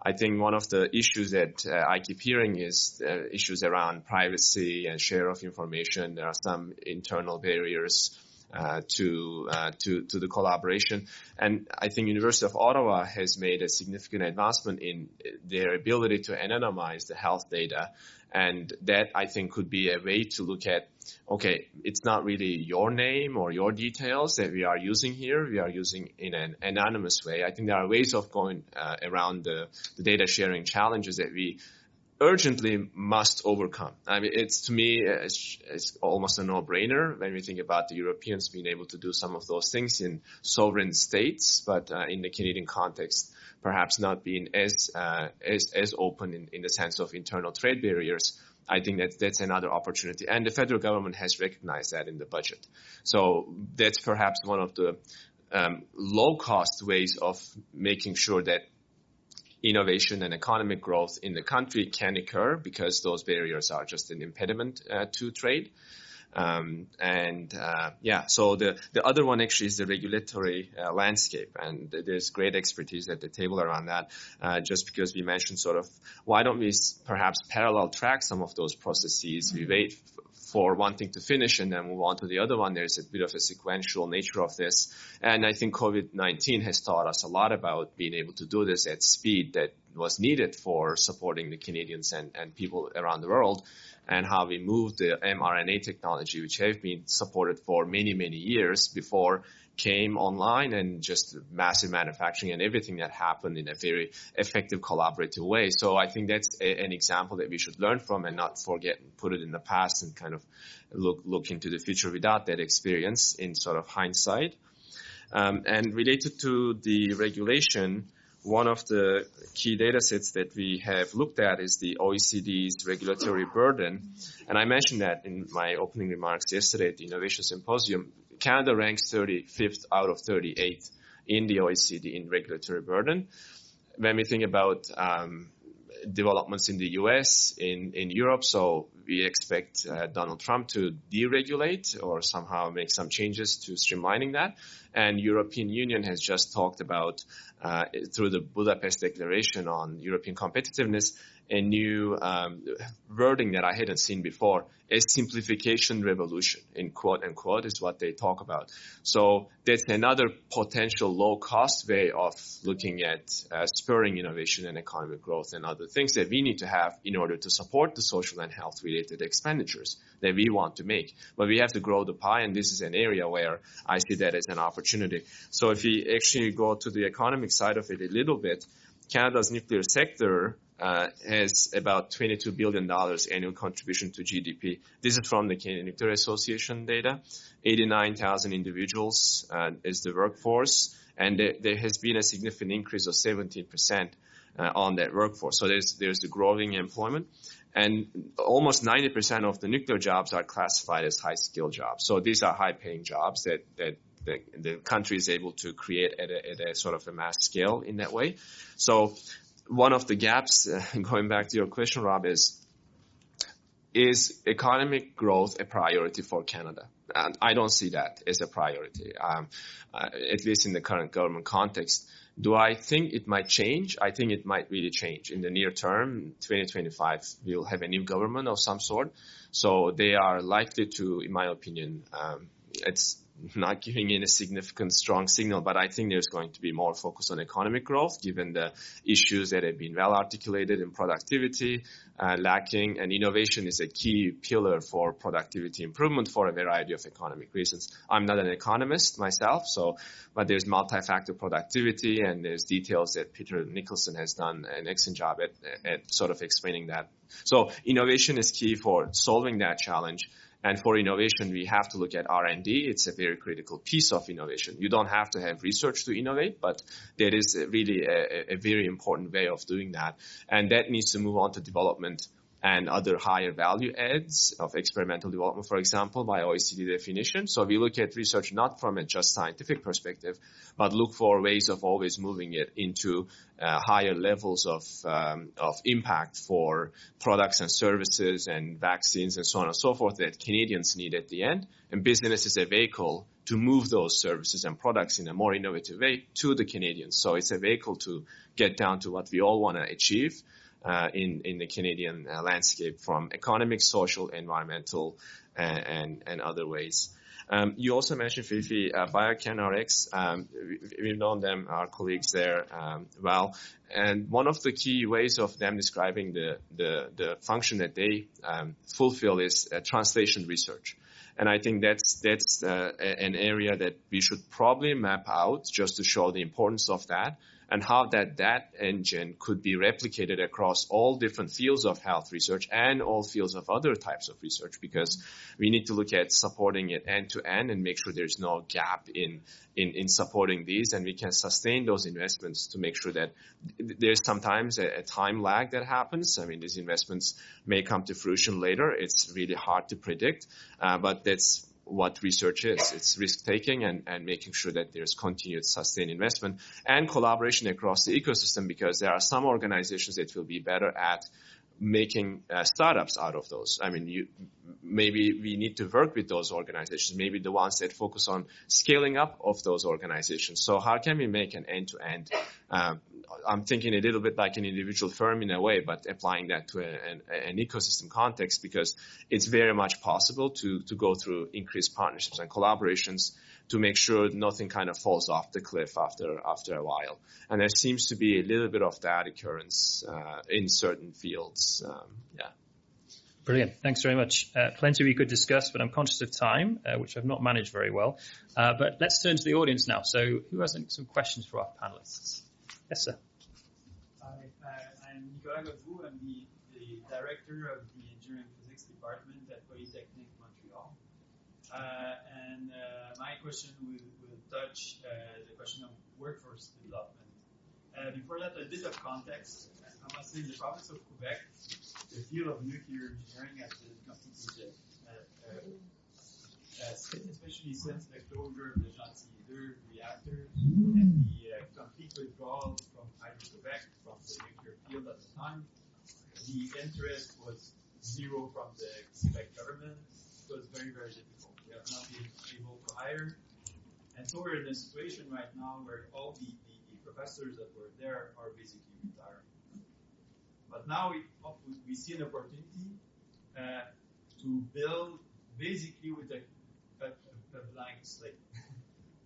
I think one of the issues that I keep hearing is issues around privacy and share of information. There are some internal barriers to the collaboration. And I think University of Ottawa has made a significant advancement in their ability to anonymize the health data. And that, I think, could be a way to look at, okay, it's not really your name or your details that we are using here. We are using in an anonymous way. I think there are ways of going around the data sharing challenges that we urgently must overcome. I mean, to me, it's almost a no-brainer when we think about the Europeans being able to do some of those things in sovereign states, but in the Canadian context, perhaps not being as open in the sense of internal trade barriers. I think that's another opportunity. And the federal government has recognized that in the budget. So that's perhaps one of the low-cost ways of making sure that innovation and economic growth in the country can occur, because those barriers are just an impediment to trade. So the other one actually is the regulatory landscape, and there's great expertise at the table around that. Just because we mentioned sort of, why don't we perhaps parallel track some of those processes? We wait for one thing to finish and then move on to the other one. There's a bit of a sequential nature of this. And I think COVID-19 has taught us a lot about being able to do this at speed that was needed for supporting the Canadians and people around the world, and how we moved the mRNA technology, which have been supported for many, many years before, came online, and just massive manufacturing and everything that happened in a very effective collaborative way. So I think that's an example that we should learn from and not forget and put it in the past and kind of look into the future without that experience in sort of hindsight. And related to the regulation, one of the key data sets that we have looked at is the OECD's regulatory burden. And I mentioned that in my opening remarks yesterday at the Innovation Symposium. Canada ranks 35th out of 38 in the OECD in regulatory burden. When we think about developments in the US, in Europe, so we expect Donald Trump to deregulate or somehow make some changes to streamlining that. And European Union has just talked about, through the Budapest Declaration on European competitiveness, a new wording that I hadn't seen before, a simplification revolution, in quote unquote, is what they talk about. So that's another potential low-cost way of looking at spurring innovation and economic growth and other things that we need to have in order to support the social and health-related expenditures that we want to make. But we have to grow the pie, and this is an area where I see that as an opportunity. So if we actually go to the economic side of it a little bit, Canada's nuclear sector has about $22 billion annual contribution to GDP. This is from the Canadian Nuclear Association data. 89,000 individuals is the workforce, and there has been a significant increase of 17% on that workforce. So there's the growing employment, and almost 90% of the nuclear jobs are classified as high-skilled jobs. So these are high-paying jobs that the country is able to create at a sort of a mass scale in that way. So one of the gaps, going back to your question, Rob, is economic growth a priority for Canada? And I don't see that as a priority, at least in the current government context. Do I think it might change? I think it might really change. In the near term, 2025, we'll have a new government of some sort. So they are likely to, in my opinion, it's not giving in a significant strong signal, but I think there's going to be more focus on economic growth given the issues that have been well articulated in productivity lacking, and innovation is a key pillar for productivity improvement for a variety of economic reasons. I'm not an economist myself, but there's multi-factor productivity, and there's details that Peter Nicholson has done an excellent job at sort of explaining that. So innovation is key for solving that challenge. And for innovation, we have to look at R&D. It's a very critical piece of innovation. You don't have to have research to innovate, but there is really a very important way of doing that. And that needs to move on to development and other higher value adds of experimental development, for example, by OECD definition. So we look at research not from a just scientific perspective, but look for ways of always moving it into higher levels of impact for products and services and vaccines and so on and so forth that Canadians need at the end. And business is a vehicle to move those services and products in a more innovative way to the Canadians. So it's a vehicle to get down to what we all want to achieve in the Canadian landscape from economic, social, environmental, and other ways. You also mentioned, Fifi, BioCanRx. We've known them, our colleagues there, well. And one of the key ways of them describing the function that they fulfill is translation research. And I think that's an area that we should probably map out just to show the importance of that, and how that engine could be replicated across all different fields of health research and all fields of other types of research, because we need to look at supporting it end to end and make sure there's no gap in supporting these, and we can sustain those investments to make sure that there's sometimes a time lag that happens. I mean, these investments may come to fruition later. It's really hard to predict, but that's what research is. It's risk-taking and making sure that there's continued sustained investment and collaboration across the ecosystem, because there are some organizations that will be better at making startups out of those. I mean, maybe we need to work with those organizations, maybe the ones that focus on scaling up of those organizations. So how can we make an end-to-end I'm thinking a little bit like an individual firm in a way, but applying that to an ecosystem context, because it's very much possible to go through increased partnerships and collaborations to make sure nothing kind of falls off the cliff after a while. And there seems to be a little bit of that occurrence in certain fields. Brilliant. Thanks very much. Plenty we could discuss, but I'm conscious of time, which I've not managed very well. But let's turn to the audience now. So who has some questions for our panelists? Yes, sir. Hi, I'm Nicolas Godbout. I'm the director of the Engineering Physics Department at Polytechnique Montreal. And my question will touch the question of workforce development. Before that, a bit of context. I must say, in the province of Quebec, the field of nuclear engineering has been completely dead, especially since the closure of the Gentil 2 reactor and the complete withdrawal from Hydro-Quebec from the nuclear field at the time. The interest was zero from the Quebec government. It was very, very difficult. We have not been able to hire. And so we're in a situation right now where all the professors that were there are basically retiring. But now we see an opportunity to build basically with a blank slate.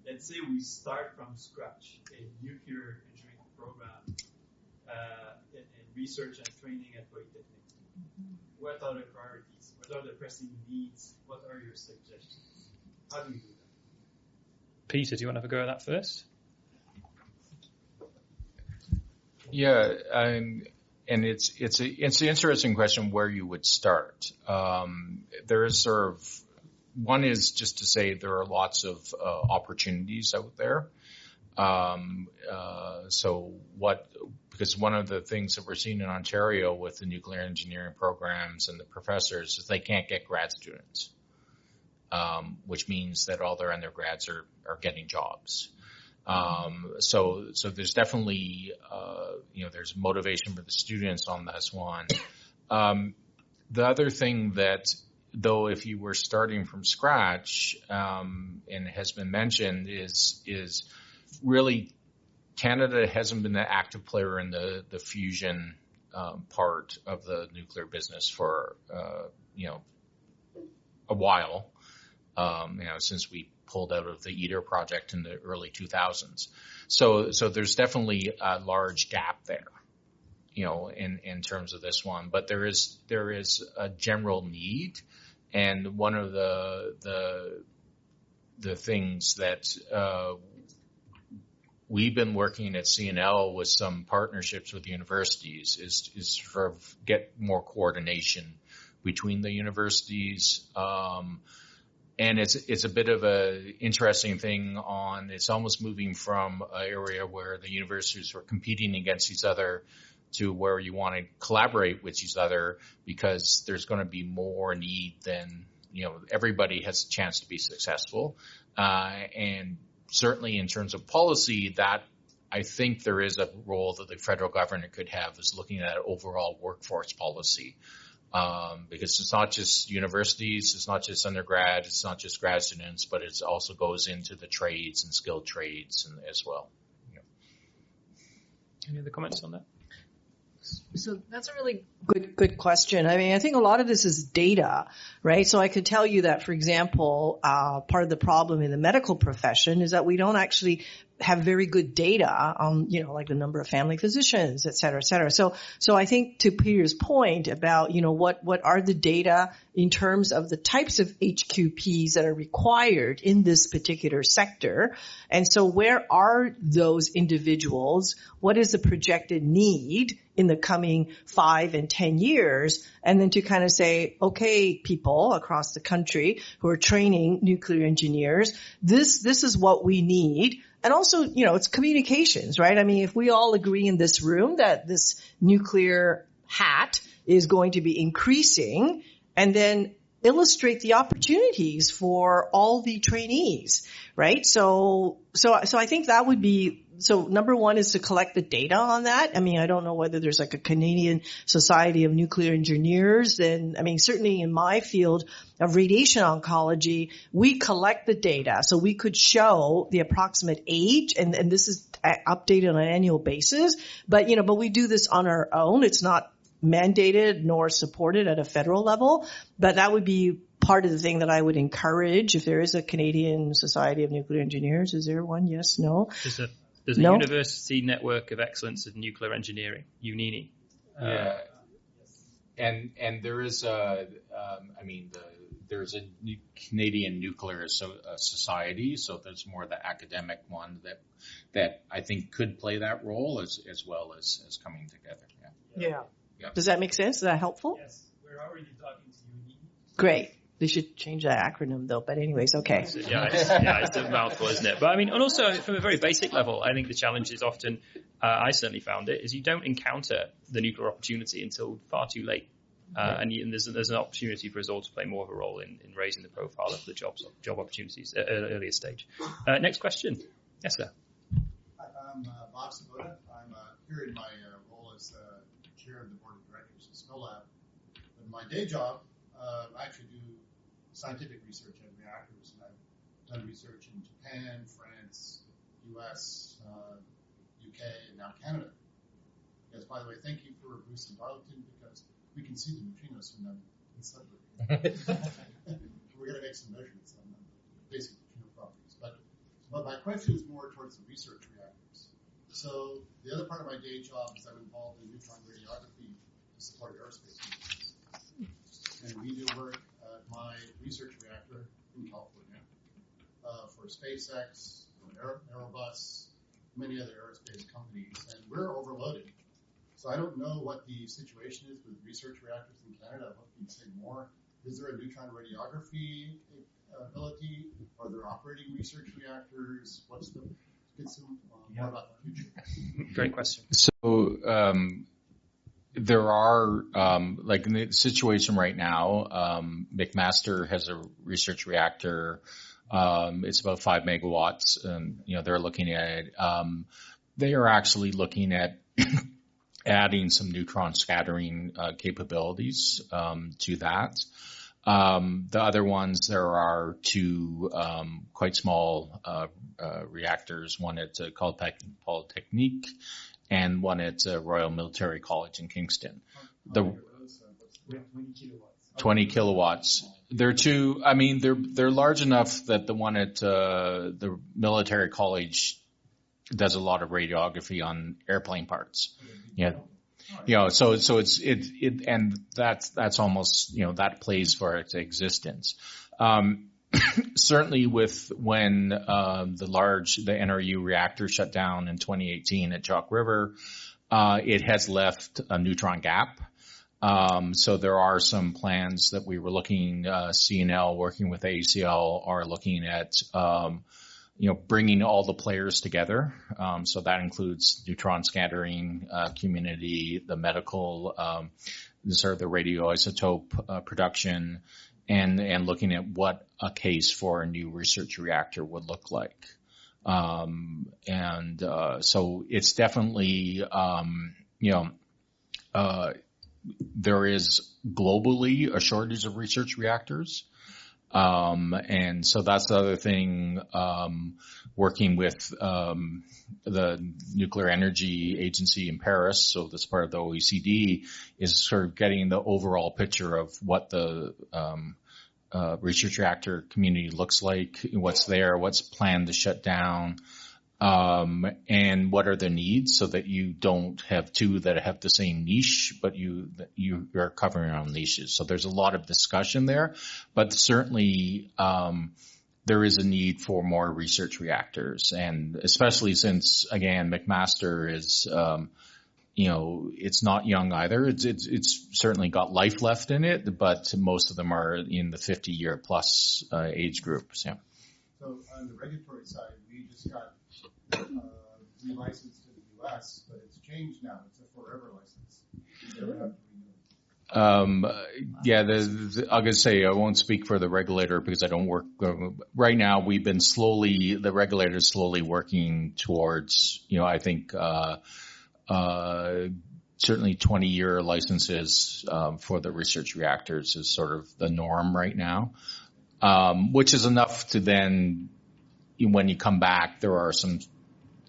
Let's say we start from scratch a nuclear engineering program in research and training at Polytechnique. What are the priorities? What are the pressing needs? What are your suggestions? How do we do that? Peter, do you want to have a go at that first? Yeah, and it's an interesting question where you would start. There is sort of, one is just to say there are lots of opportunities out there. Because one of the things that we're seeing in Ontario with the nuclear engineering programs and the professors is they can't get grad students, which means that all their undergrads are getting jobs. So there's definitely, there's motivation for the students on this one. The other thing that, though, if you were starting from scratch, and it has been mentioned, is really Canada hasn't been an active player in the fusion part of the nuclear business for, a while, since we pulled out of the ITER project in the early 2000s. So there's definitely a large gap there, in terms of this one. But there is a general need, and one of the things that we've been working at CNL with some partnerships with universities is to get more coordination between the universities. And it's a bit of a interesting thing it's almost moving from an area where the universities were competing against each other to where you want to collaborate with each other, because there's going to be more need than, everybody has a chance to be successful. And certainly in terms of policy, that I think there is a role that the federal government could have, is looking at overall workforce policy. Because it's not just universities, it's not just undergrad, it's not just grad students, but it also goes into the trades and skilled trades as well. Any other comments on that? So that's a really good question. I mean, I think a lot of this is data, right? So I could tell you that, for example, part of the problem in the medical profession is that we don't actually have very good data on, like the number of family physicians, et cetera, et cetera. So I think to Peter's point about, what are the data in terms of the types of HQPs that are required in this particular sector. And so where are those individuals? What is the projected need in the coming 5 and 10 years? And then to kind of say, okay, people across the country who are training nuclear engineers, this is what we need. And also, it's communications, right? I mean, if we all agree in this room that this nuclear hat is going to be increasing, and then illustrate the opportunities for all the trainees, right? So I think that would be, so number one is to collect the data on that. I mean, I don't know whether there's like a Canadian Society of Nuclear Engineers. And I mean, certainly in my field of radiation oncology, we collect the data. So we could show the approximate age, and this is updated on an annual basis. But we do this on our own. It's not mandated nor supported at a federal level, but that would be part of the thing that I would encourage if there is a Canadian Society of Nuclear Engineers. Is there one? Yes, no? There's a University Network of Excellence of Nuclear Engineering, UNINE. Yeah, and there is there's a Canadian Nuclear Society, so there's more the academic one that I think could play that role as well as coming together. Yeah. Does that make sense? Is that helpful? Yes, we're already talking to UNINE. Great. They should change that acronym though, but anyways, okay. It's a mouthful, isn't it? But I mean, and also from a very basic level, I think the challenge is often, I certainly found it, is you don't encounter the nuclear opportunity until far too late. And there's an opportunity for us all to play more of a role in raising the profile of the job opportunities at an earlier stage. Next question. Yes, sir. Hi, I'm Bob Sabota. I'm here in my role as chair of the board of directors at SNOLAB. In my day job, I actually do scientific research on reactors, and I've done research in Japan, France, U.S., UK, and now Canada. Yes, by the way, thank you for Bruce and Darlington, because we can see the neutrinos from them in subgroup. We're going to make some measurements on them, basic neutrino properties. But my question is more towards the research reactors. So the other part of my day job is I'm involved in neutron radiography to support aerospace industries. And we do work at my research reactor in California for SpaceX, Airbus, many other aerospace companies, and we're overloaded. So I don't know what the situation is with research reactors in Canada. I hope you can say more. Is there a neutron radiography ability? Are there operating research reactors? Get some more about the future. Great question. So there are, like in the situation right now, McMaster has a research reactor. It's about 5 megawatts. They're looking at it. They are actually looking at adding some neutron scattering capabilities to that. The other ones, there are 2 quite small reactors, one at Polytechnique and one at Royal Military College in Kingston. The 20 kilowatts. They're they're large enough that the one at the Military College does a lot of radiography on airplane parts. So it's and that's almost, that plays for its existence. Certainly with when the NRU reactor shut down in 2018 at Chalk River, it has left a neutron gap. So there are some plans that we were looking, CNL working with ACL are looking at, bringing all the players together. So that includes neutron scattering community, the medical, the radioisotope production, and looking at what a case for a new research reactor would look like. So it's definitely, there is globally a shortage of research reactors. And so that's the other thing, working with, the Nuclear Energy Agency in Paris. So that's part of the OECD, is sort of getting the overall picture of what the, research reactor community looks like, what's there, what's planned to shut down, and what are the needs, so that you don't have 2 that have the same niche, but you are covering your own niches. So there's a lot of discussion there, but certainly, there is a need for more research reactors, and especially since, again, McMaster is, it's not young either. It's certainly got life left in it, but most of them are in the 50-year plus age groups. Yeah. So on the regulatory side, we just got relicensed in the U.S., but it's changed now. It's a forever license. You never have to renew it. Yeah, I'm going to say I won't speak for the regulator because I don't work. Right now, the regulator is slowly working towards, I think, certainly 20-year licenses for the research reactors is sort of the norm right now, which is enough to then, when you come back, there are some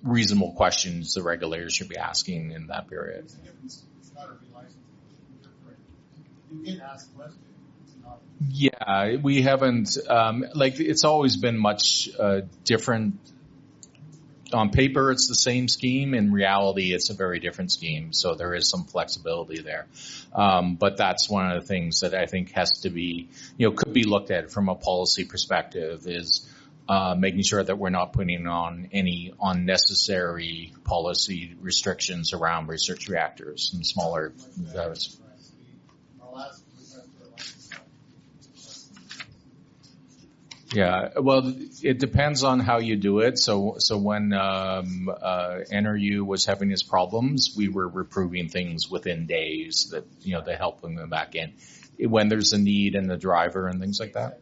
reasonable questions the regulators should be asking in that period. It's not a relicense. You can ask questions. It's not. Yeah, we haven't, it's always been much different. On paper, it's the same scheme. In reality, it's a very different scheme. So there is some flexibility there. But that's one of the things that I think has to be, could be looked at from a policy perspective is making sure that we're not putting on any unnecessary policy restrictions around research reactors and smaller. Yeah, well, it depends on how you do it. So when NRU was having his problems, we were reproving things within days that to help them back in when there's a need in the driver and things like that.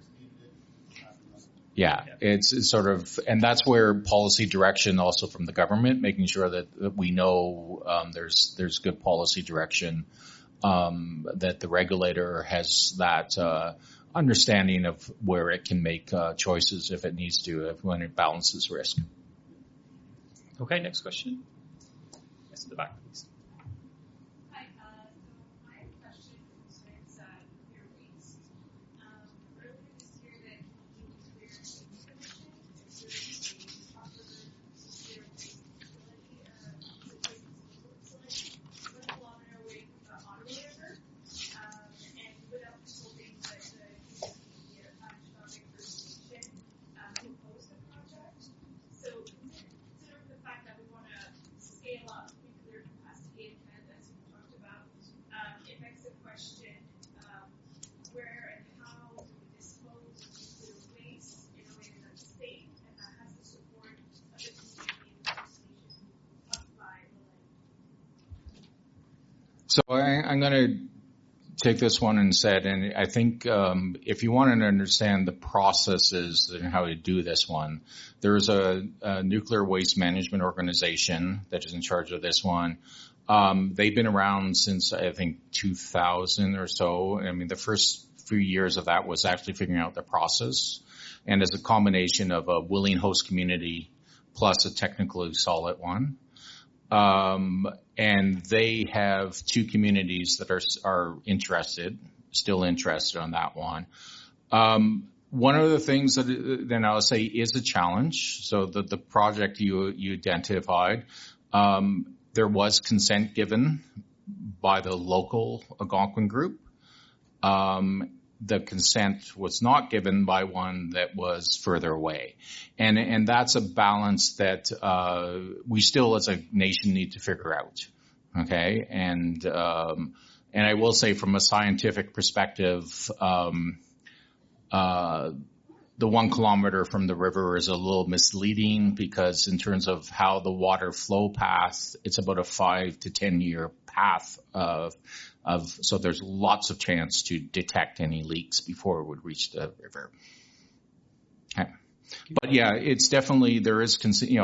Yeah, it's sort of, and that's where policy direction also from the government, making sure that we know there's good policy direction, that the regulator has that understanding of where it can make choices if it needs to, when it balances risk. Okay, next question. Yes, in the back, please. Hi, so my question concerns nuclear waste. Earlier this year, the Nuclear Energy Commission approved a proper nuclear waste facility, facility 1 kilometer away from the Ottawa River, and without consulting the CSPC catastrophic resolution proposed the project. So considering the fact that we want to scale up nuclear capacity in Canada, as we talked about, it begs the question, where and how do we dispose of nuclear waste in a way that's safe and that has the support of the community and First Nations up by the land? So I'm going to take this one and I think if you want to understand the processes and how to do this one, there is a nuclear waste management organization that is in charge of this one. They've been around since I think 2000 or so. I mean, the first few years of that was actually figuring out the process, and as a combination of a willing host community plus a technically solid one. And they have 2 communities that are still interested on that one. One of the things that then I'll say is a challenge. So the project you identified, there was consent given by the local Algonquin group. The consent was not given by one that was further away. And that's a balance that we still as a nation need to figure out. Okay? And I will say from a scientific perspective, the 1 kilometer from the river is a little misleading because in terms of how the water flow path, it's about a 5 to 10 year path so there's lots of chance to detect any leaks before it would reach the river. Okay. But yeah, it's definitely, there is,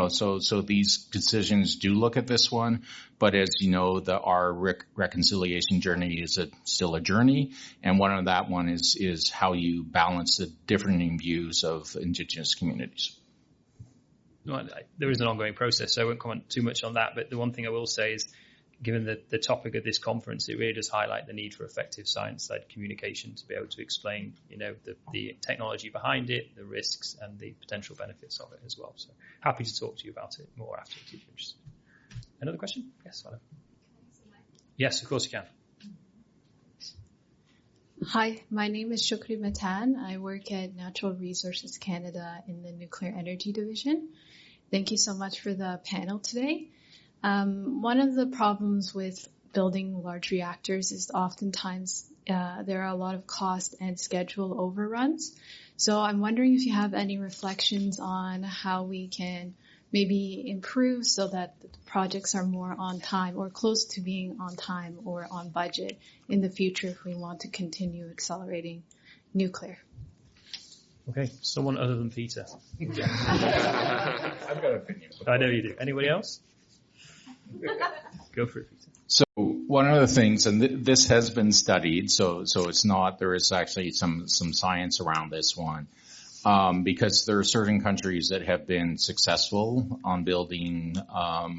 so these decisions do look at this one, but as you know, our reconciliation journey is still a journey, and one of that one is how you balance the differing views of Indigenous communities. Well, there is an ongoing process, so I won't comment too much on that, but the one thing I will say is, given the topic of this conference, it really does highlight the need for effective science-led communication to be able to explain, the technology behind it, the risks, and the potential benefits of it as well. So happy to talk to you about it more after if you're interested. Another question? Yes, Anna. Yes, of course you can. Hi, my name is Shukri Matan. I work at Natural Resources Canada in the Nuclear Energy Division. Thank you so much for the panel today. One of the problems with building large reactors is oftentimes there are a lot of cost and schedule overruns. So I'm wondering if you have any reflections on how we can maybe improve so that the projects are more on time or close to being on time or on budget in the future if we want to continue accelerating nuclear? Okay, someone other than Peter. I've got an opinion. I know you do. Anybody else? Go for it, Peter. So one of the things, and this has been studied, so it's not, there is actually some science around this one, because there are certain countries that have been successful on building,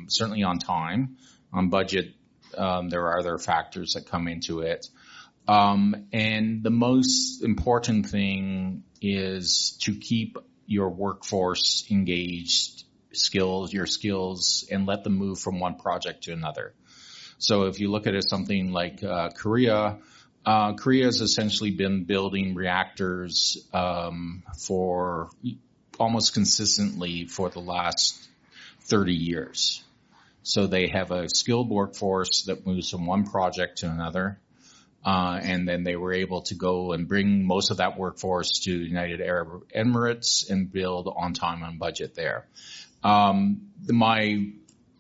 certainly on time, on budget. There are other factors that come into it. And the most important thing is to keep your workforce engaged, your skills, and let them move from one project to another. So if you look at it, something like Korea has essentially been building reactors for almost consistently for the last 30 years. So they have a skilled workforce that moves from one project to another. And then they were able to go and bring most of that workforce to United Arab Emirates and build on time, on budget there.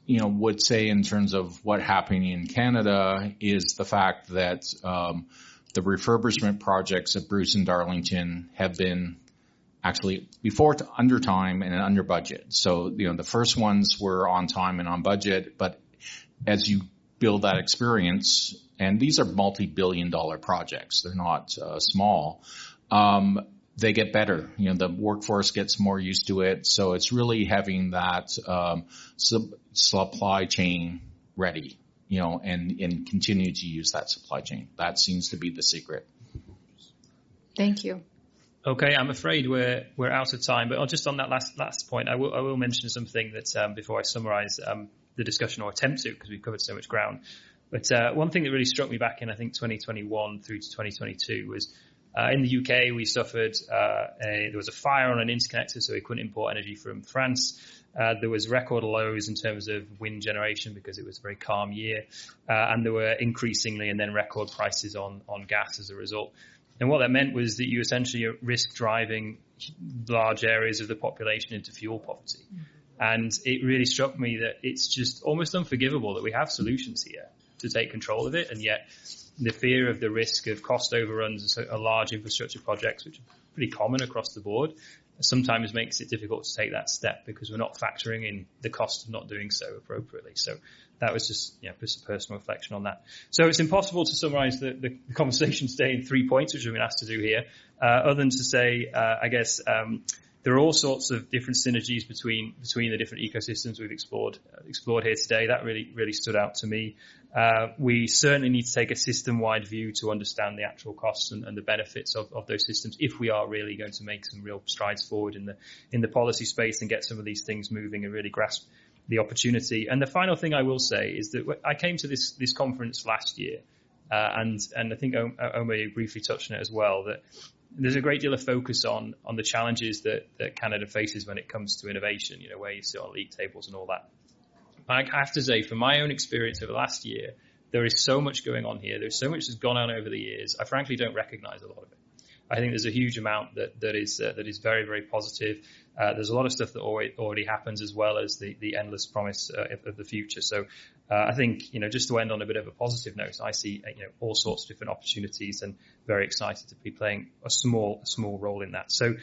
Would say in terms of what happening in Canada is the fact that the refurbishment projects at Bruce and Darlington have been actually before under time and under budget. So, the first ones were on time and on budget, but as you build that experience, and these are multi-billion-dollar projects, they're not small, they get better. The workforce gets more used to it. So it's really having that supply chain ready, and continue to use that supply chain. That seems to be the secret. Thank you. Okay, I'm afraid we're out of time, but just on that last point, I will mention something that before I summarize the discussion, or attempt to, because we've covered so much ground. But one thing that really struck me back in, I think, 2021 through to 2022 was in the UK, we suffered, there was a fire on an interconnector, so we couldn't import energy from France. There was record lows in terms of wind generation because it was a very calm year. And there were increasingly and then record prices on gas as a result. And what that meant was that you essentially risk driving large areas of the population into fuel poverty. And it really struck me that it's just almost unforgivable that we have solutions here to take control of it, and yet the fear of the risk of cost overruns are large infrastructure projects, which are pretty common across the board, sometimes makes it difficult to take that step because we're not factoring in the cost of not doing so appropriately. So that was just a personal reflection on that. So it's impossible to summarize the conversation today in 3 points, which we've been asked to do here, other than to say, there are all sorts of different synergies between the different ecosystems we've explored here today. That really stood out to me. We certainly need to take a system-wide view to understand the actual costs and the benefits of those systems if we are really going to make some real strides forward in the policy space and get some of these things moving and really grasp the opportunity. And the final thing I will say is that I came to this conference last year, and I think Omer briefly touched on it as well, that there's a great deal of focus on the challenges that Canada faces when it comes to innovation, where you sit on league tables and all that. I have to say, from my own experience over the last year, there is so much going on here. There's so much that's gone on over the years. I frankly don't recognize a lot of it. I think there's a huge amount that is very, very positive. There's a lot of stuff that already happens, as well as the endless promise of the future. So I think, just to end on a bit of a positive note, I see all sorts of different opportunities and very excited to be playing a small role in that. So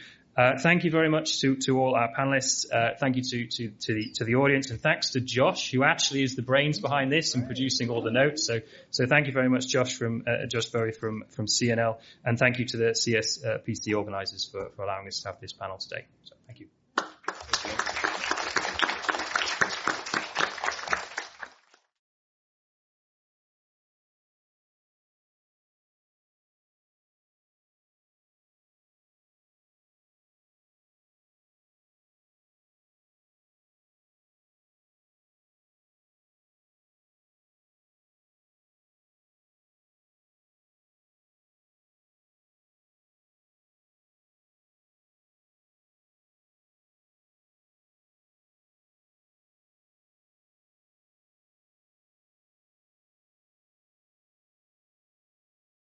thank you very much to all our panelists. Thank you to the audience, and thanks to Josh, who actually is the brains behind this and producing all the notes. So thank you very much, Josh Berry from CNL, and thank you to the CSPC organisers for allowing us to have this panel today. So thank you.